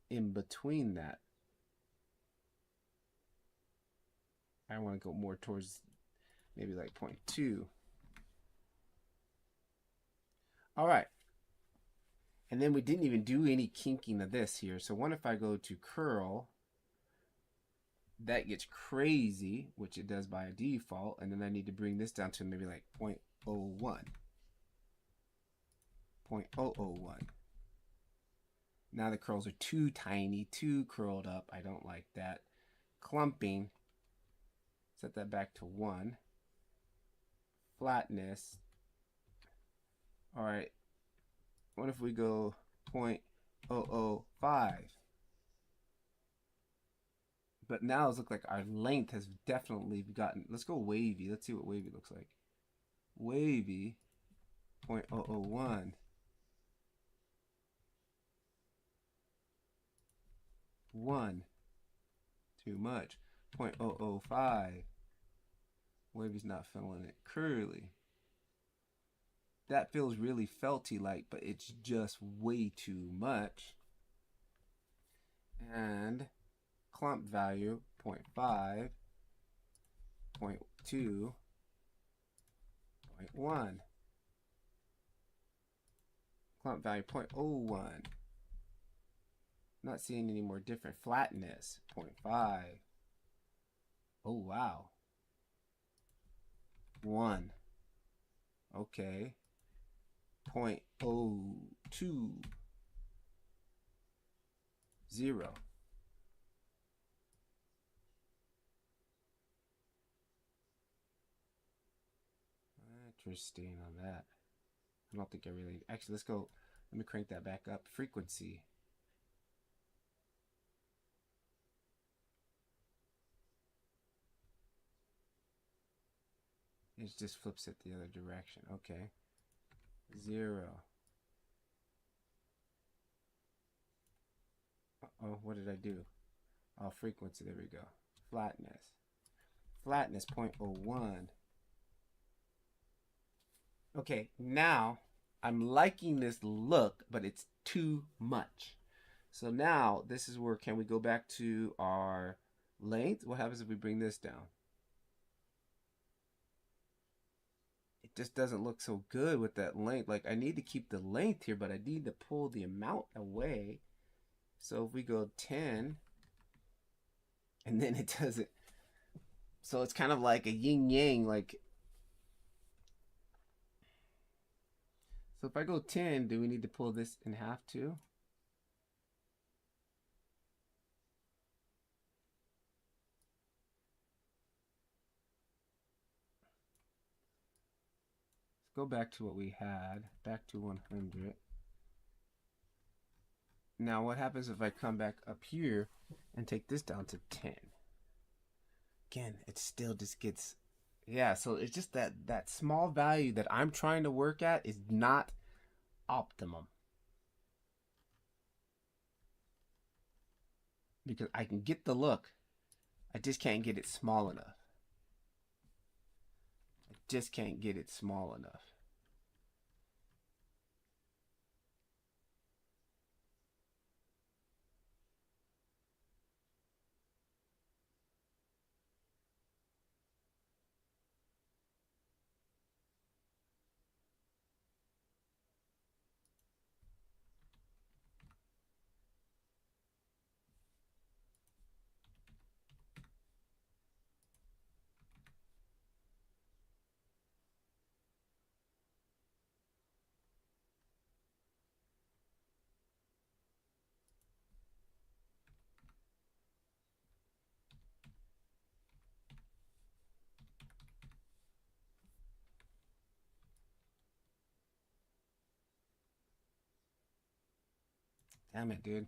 in between that. I want to go more towards maybe like 0.2. All right. And then we didn't even do any kinking of this here. So what if I go to curl? That gets crazy, which it does by default. And then I need to bring this down to maybe like 0.01. 0.001. Now the curls are too tiny, too curled up. I don't like that. Clumping, set that back to 1. Flatness. All right. What if we go 0.005? But now it looks like our length has definitely gotten. Let's go wavy. Let's see what wavy looks like. Wavy 0.001. 1. Too much. 0.005. Wavy's not feeling it. Curly. That feels really felty like, but it's just way too much. And clump value 0.5, 0.2, 0.1. Clump value 0.01. Not seeing any more different. Flatness 0.5. Oh wow. 1. Okay. 0.02. 0. Interesting on that. I don't think I really. Actually, let's go. Let me crank that back up. Frequency. It just flips it the other direction. Okay. 0. Uh-oh, what did I do? Oh, frequency. There we go. Flatness. Flatness 0.01. Okay, now I'm liking this look, but it's too much. So now this is where, can we go back to our length? What happens if we bring this down? It just doesn't look so good with that length. Like I need to keep the length here, but I need to pull the amount away. So if we go 10, and then it doesn't. So it's kind of like a yin yang, like. So if I go 10, do we need to pull this in half too? Let's go back to what we had, back to 100. Now what happens if I come back up here and take this down to 10? Again, it still just gets, yeah, so it's just that small value that I'm trying to work at is not optimum. Because I can get the look, I just can't get it small enough. I just can't get it small enough. Damn it, dude.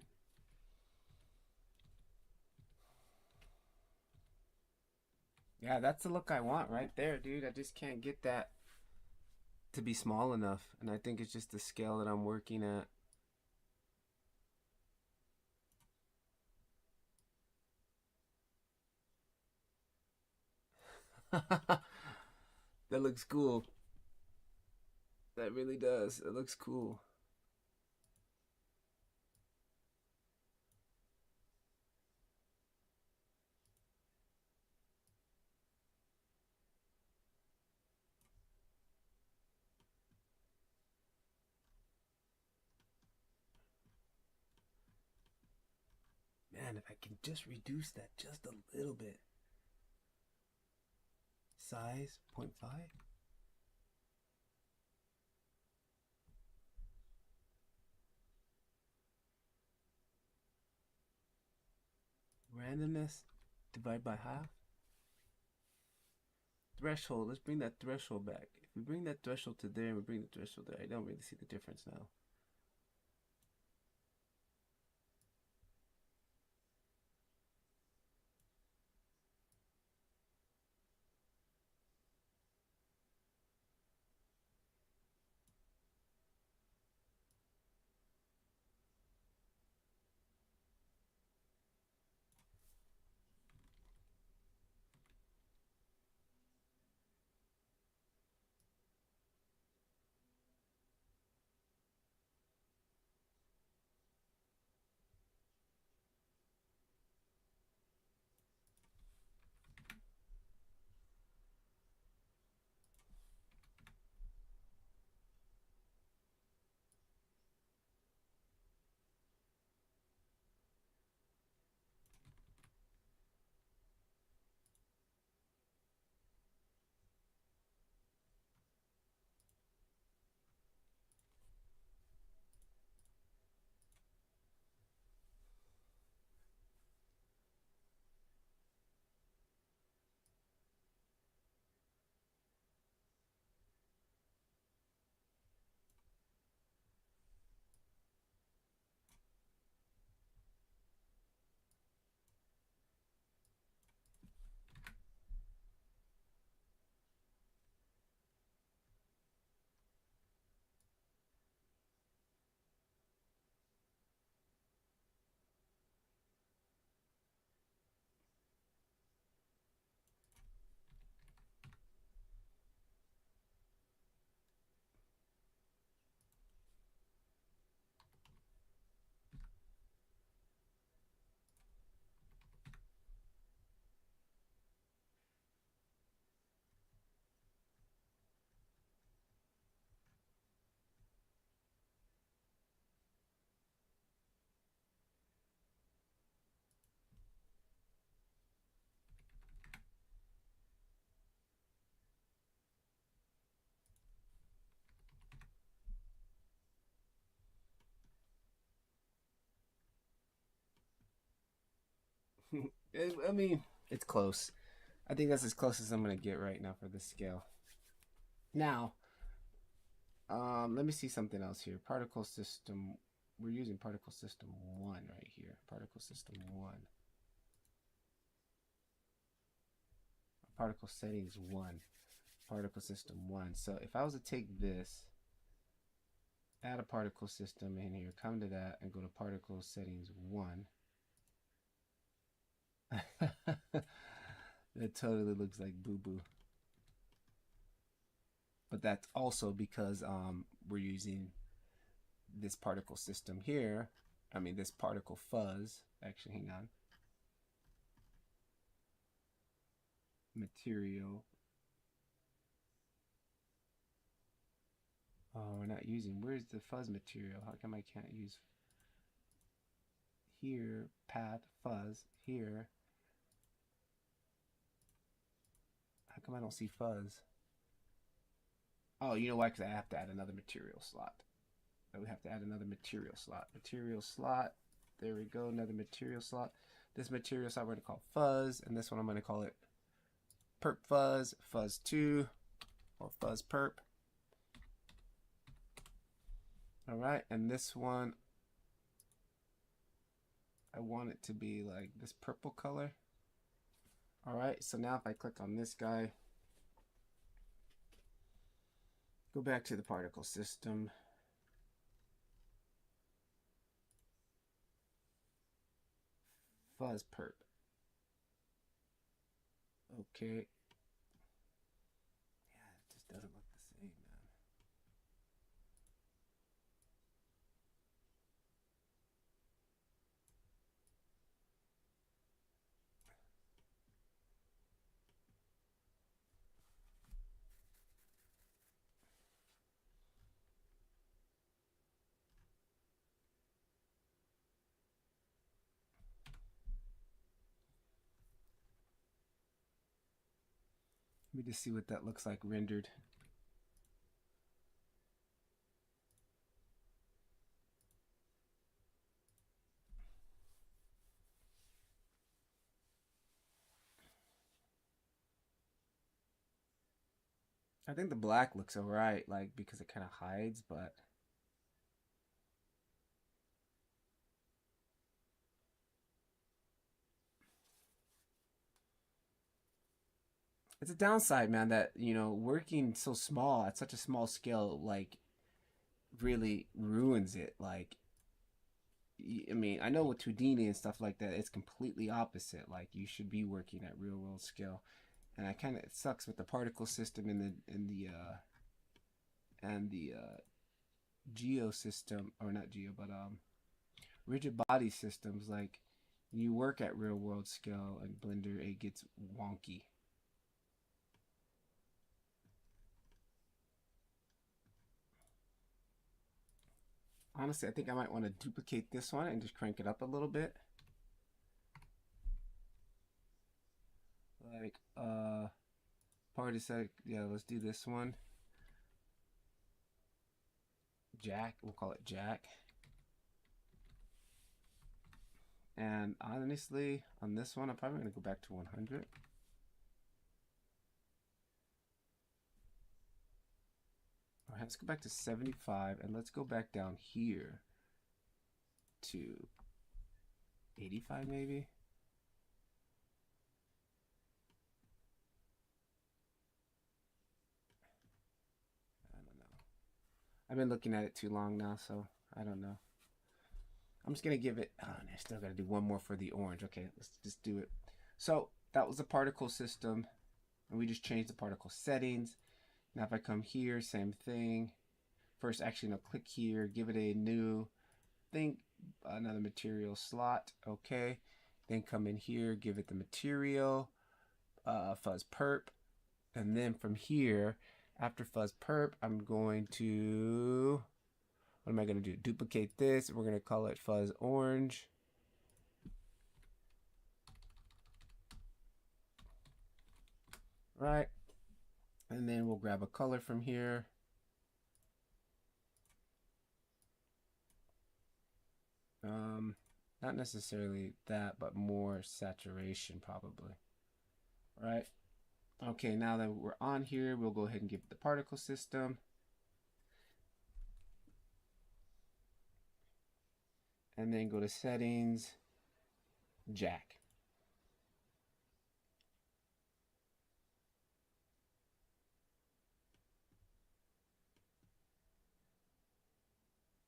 Yeah, that's the look I want right there, dude. I just can't get that to be small enough. And I think it's just the scale that I'm working at. That looks cool. That really does. It looks cool. Man, if I can just reduce that just a little bit. Size 0.5. Randomness, divide by half. Threshold, let's bring that threshold back. If we bring that threshold to there and we bring the threshold there, I don't really see the difference now. I mean, it's close. I think that's as close as I'm gonna get right now for this scale. Now, let me see something else here. Particle system. We're using particle system 1 right here. Particle system 1. Particle settings 1. Particle system 1. So if I was to take this, add a particle system in here, come to that, and go to particle settings 1. It totally looks like boo-boo. But that's also because we're using this particle system here. I mean, this particle fuzz. Actually, hang on. Material. Oh, we're not using. Where's the fuzz material? How come I can't use here? Path fuzz here. How come I don't see fuzz? Oh, you know why? Because I have to add another material slot. We have to add another material slot. Material slot. There we go. Another material slot. This material slot we're going to call fuzz, and this one I'm going to call it perp fuzz, fuzz 2, or fuzz perp. All right, and this one I want it to be like this purple color. All right, so now if I click on this guy, go back to the particle system. Fuzz perp. Okay. Yeah, it just doesn't look the same, man. Let me just see what that looks like rendered. I think the black looks alright, like because it kind of hides, but it's a downside, man, that working so small at such a small scale, like really ruins it. Like, I mean, I know with 2D and stuff like that, it's completely opposite. Like, you should be working at real world scale, and I kind of it sucks with the particle system and the geo system, or not geo, but rigid body systems. Like, you work at real world scale, and Blender it gets wonky. Honestly, I think I might want to duplicate this one and just crank it up a little bit. Like, party set, yeah, let's do this one. Jack, we'll call it Jack. And honestly, on this one, I'm probably going to go back to 100. All right, let's go back to 75, and let's go back down here to 85 maybe. I don't know. I've been looking at it too long now, so I don't know. I'm just going to give it, oh, I still got to do one more for the orange. Okay, let's just do it. So that was the particle system, and we just changed the particle settings. Now if I come here, same thing. First, actually, no, click here, give it a new thing, another material slot. Okay, then come in here, give it the material, fuzz perp, and then from here, after fuzz perp, I'm going to, what am I going to do? Duplicate this. We're going to call it fuzz orange. Right, and then we'll grab a color from here. Not necessarily that, but more saturation probably. Right. Okay, now that we're on here, we'll go ahead and give it the particle system. And then go to settings, Jack.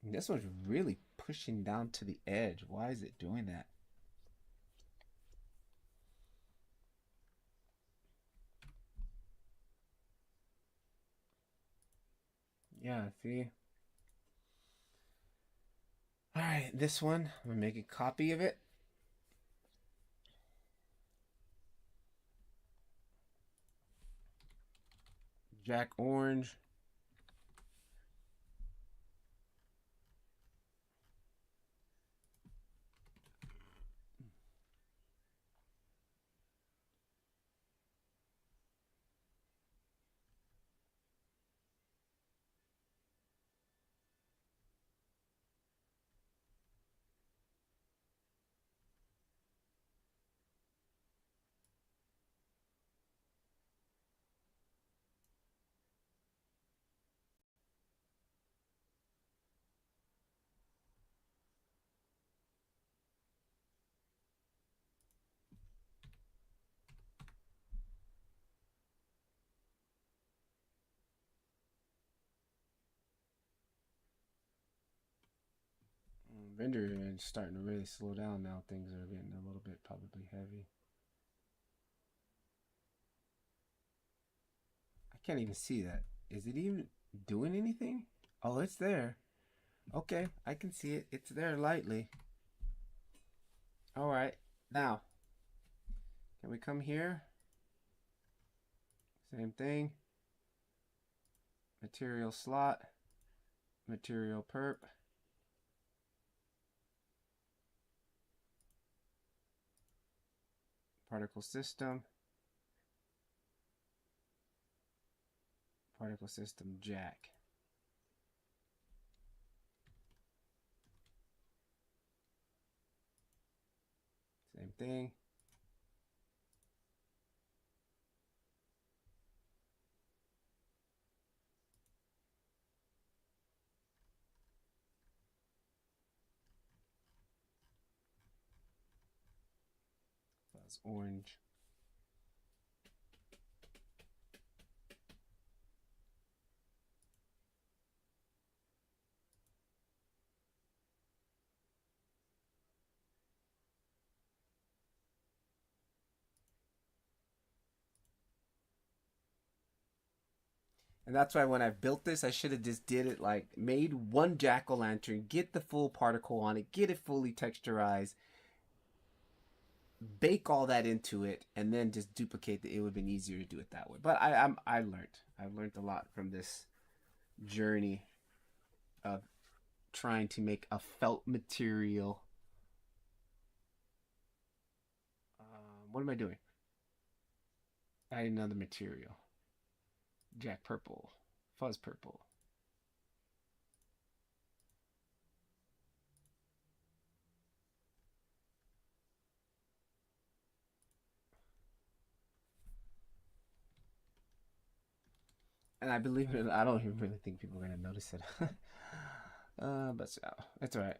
And this one's really pushing down to the edge. Why is it doing that? Yeah, see? All right, this one, I'm gonna make a copy of it. Jack orange. Render is starting to really slow down now. Things are getting a little bit probably heavy. I can't even see that. Is it even doing anything? Oh, it's there. Okay, I can see it. It's there lightly. All right, now, can we come here? Same thing. Material slot, material perp. Particle system. particle system jack. Same thing. Fuzz orange. And that's why when I built this, I should have just did it like made one jack-o'-lantern, get the full particle on it, get it fully texturized, bake all that into it, and then just duplicate it. It would have been easier to do it that way. But I learned. I've learned a lot from this journey of trying to make a felt material. What am I doing? Add another material. Jack purple, fuzz purple. And I believe it. I don't even really think people are gonna notice it. But so, it's all right.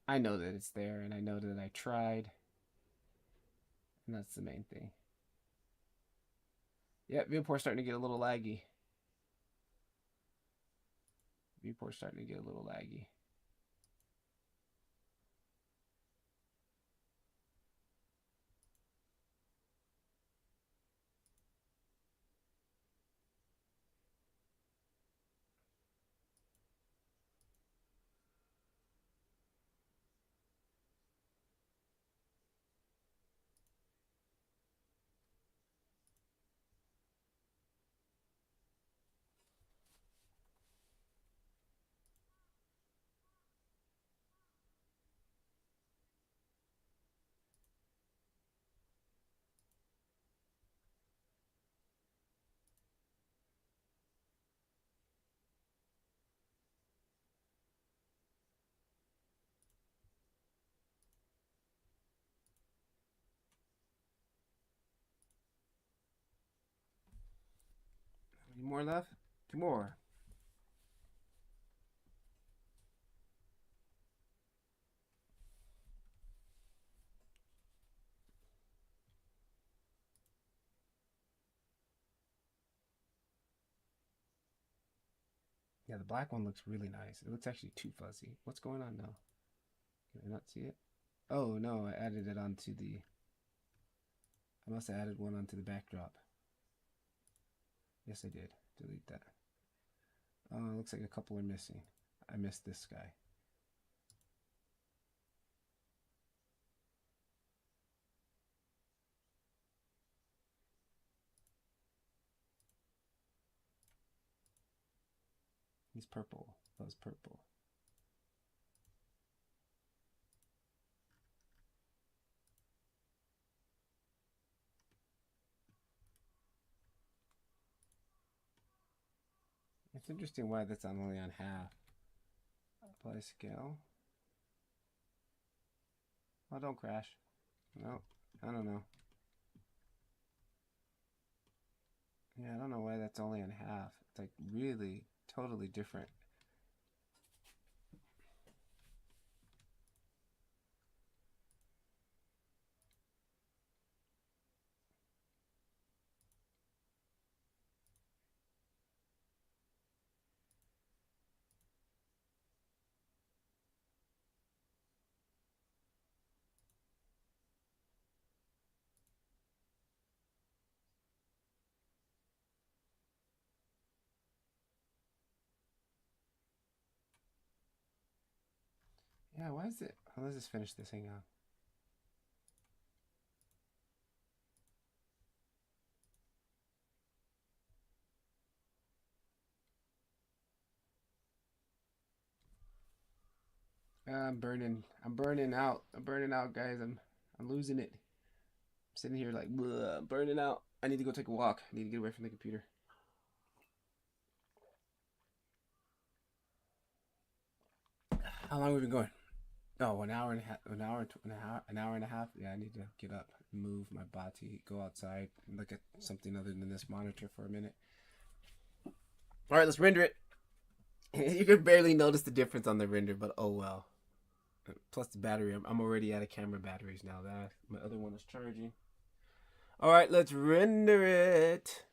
I know that it's there, and I know that I tried, and that's the main thing. Yeah, viewport's starting to get a little laggy. Viewport's starting to get a little laggy. Any more left? Two more. Yeah, the black one looks really nice. It looks actually too fuzzy. What's going on now? Can I not see it? Oh no, I added it onto the. I must have added one onto the backdrop. Yes, I did. Delete that. Oh, looks like a couple are missing. I missed this guy. He's purple. Fuzz purple. It's interesting why that's only on half. Apply scale. Oh, don't crash. No, I don't know. Yeah, I don't know why that's only on half. It's like really totally different. Yeah, why is it? Oh, let's just finish this. Hang on. I'm burning. I'm burning out. I'm burning out, guys. I'm losing it. I'm sitting here like, I'm burning out. I need to go take a walk. I need to get away from the computer. How long have we been going? Oh, an hour and a half. An hour and a half. Yeah, I need to get up, move my body, go outside, look at something other than this monitor for a minute. All right, let's render it. You can barely notice the difference on the render, but oh well. Plus the battery, I'm already out of camera batteries now. That my other one is charging. All right, let's render it.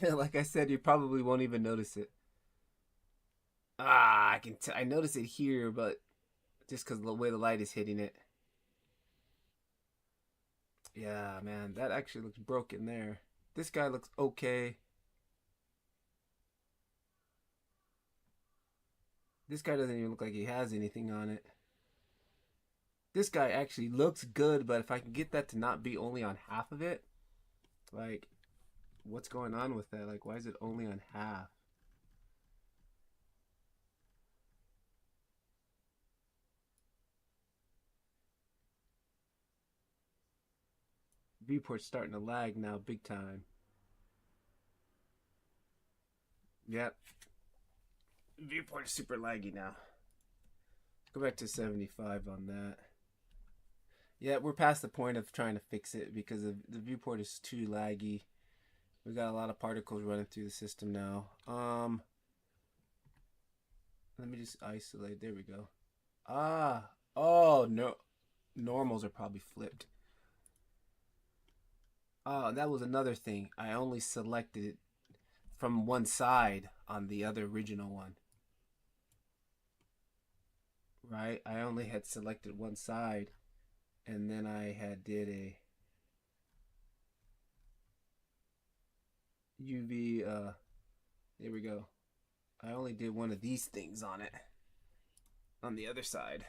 Like I said, you probably won't even notice it. Ah, I notice it here, but just because of the way the light is hitting it. Yeah, man, that actually looks broken there. This guy looks okay. This guy doesn't even look like he has anything on it. This guy actually looks good, but if I can get that to not be only on half of it, like, what's going on with that? Like, why is it only on half? Viewport's starting to lag now, big time. Yep. Viewport is super laggy now. Go back to 75 on that. Yeah, we're past the point of trying to fix it because the viewport is too laggy. We got a lot of particles running through the system now. Let me just isolate. There we go. Ah, oh no, normals are probably flipped. Oh, that was another thing. I only selected it from one side on the other original one. Right? I only had selected one side, and then I had did a UV. There we go. I only did one of these things on it on the other side.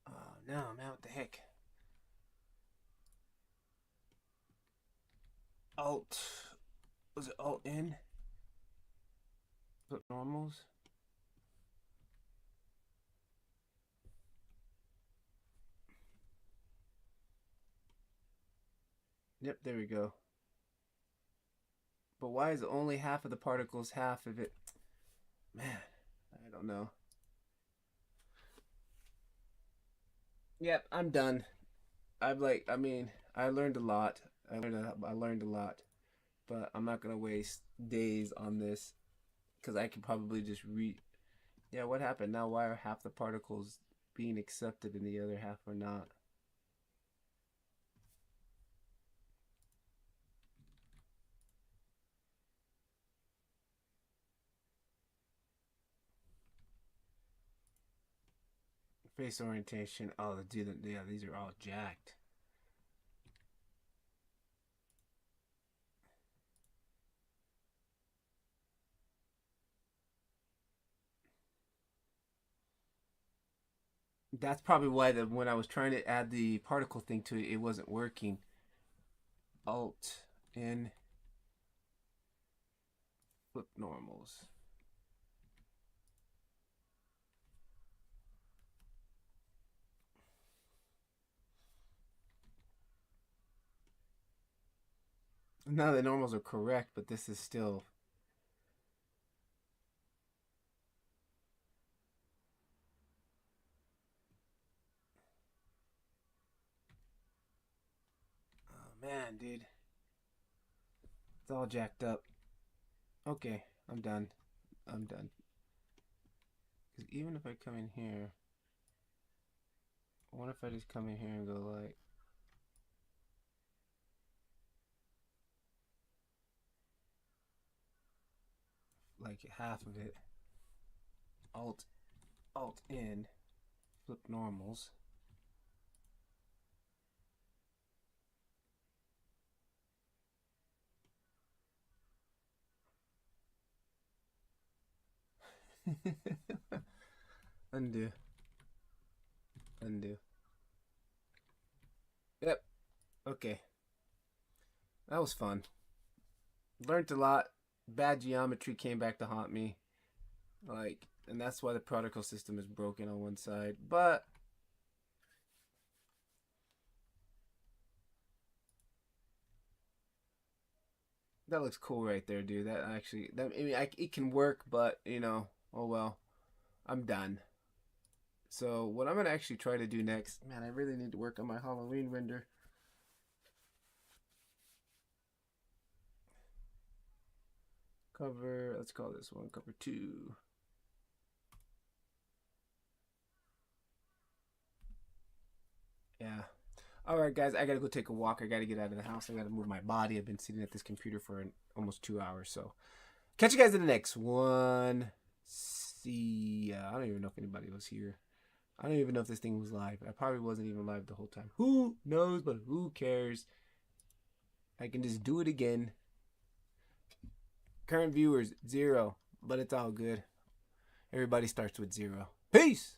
Oh no, man! What the heck? Alt. Was it Alt N? Put normals. Yep, there we go. But why is only half of the particles half of it? Man, I don't know. Yep, I'm done. I learned a lot. I learned a lot, but I'm not gonna waste days on this because I could probably just read. Yeah, what happened now? Why are half the particles being accepted and the other half are not? Face orientation. Oh, dude, yeah, these are all jacked. That's probably why when I was trying to add the particle thing to it, it wasn't working. Alt N flip normals. Now the normals are correct, but this is still. Man, dude. It's all jacked up. Okay, I'm done. I'm done. Because even if I come in here, what if I just come in here and go like half of it, alt in, flip normals. Undo. Undo. Yep. Okay. That was fun. Learned a lot. Bad geometry came back to haunt me. Like, and that's why the protocol system is broken on one side. But that looks cool right there, dude. That actually, it can work, but you know, oh well. I'm done. So what I'm gonna actually try to do next, man, I really need to work on my Halloween render. Cover, let's call this one cover 2. Yeah. All right, guys, I gotta go take a walk. I gotta get out of the house. I gotta move my body. I've been sitting at this computer for almost 2 hours. So catch you guys in the next one. See ya. I don't even know if anybody was here. I don't even know if this thing was live. I probably wasn't even live the whole time. Who knows, but who cares? I can just do it again. Current viewers, 0. But it's all good. Everybody starts with 0. Peace!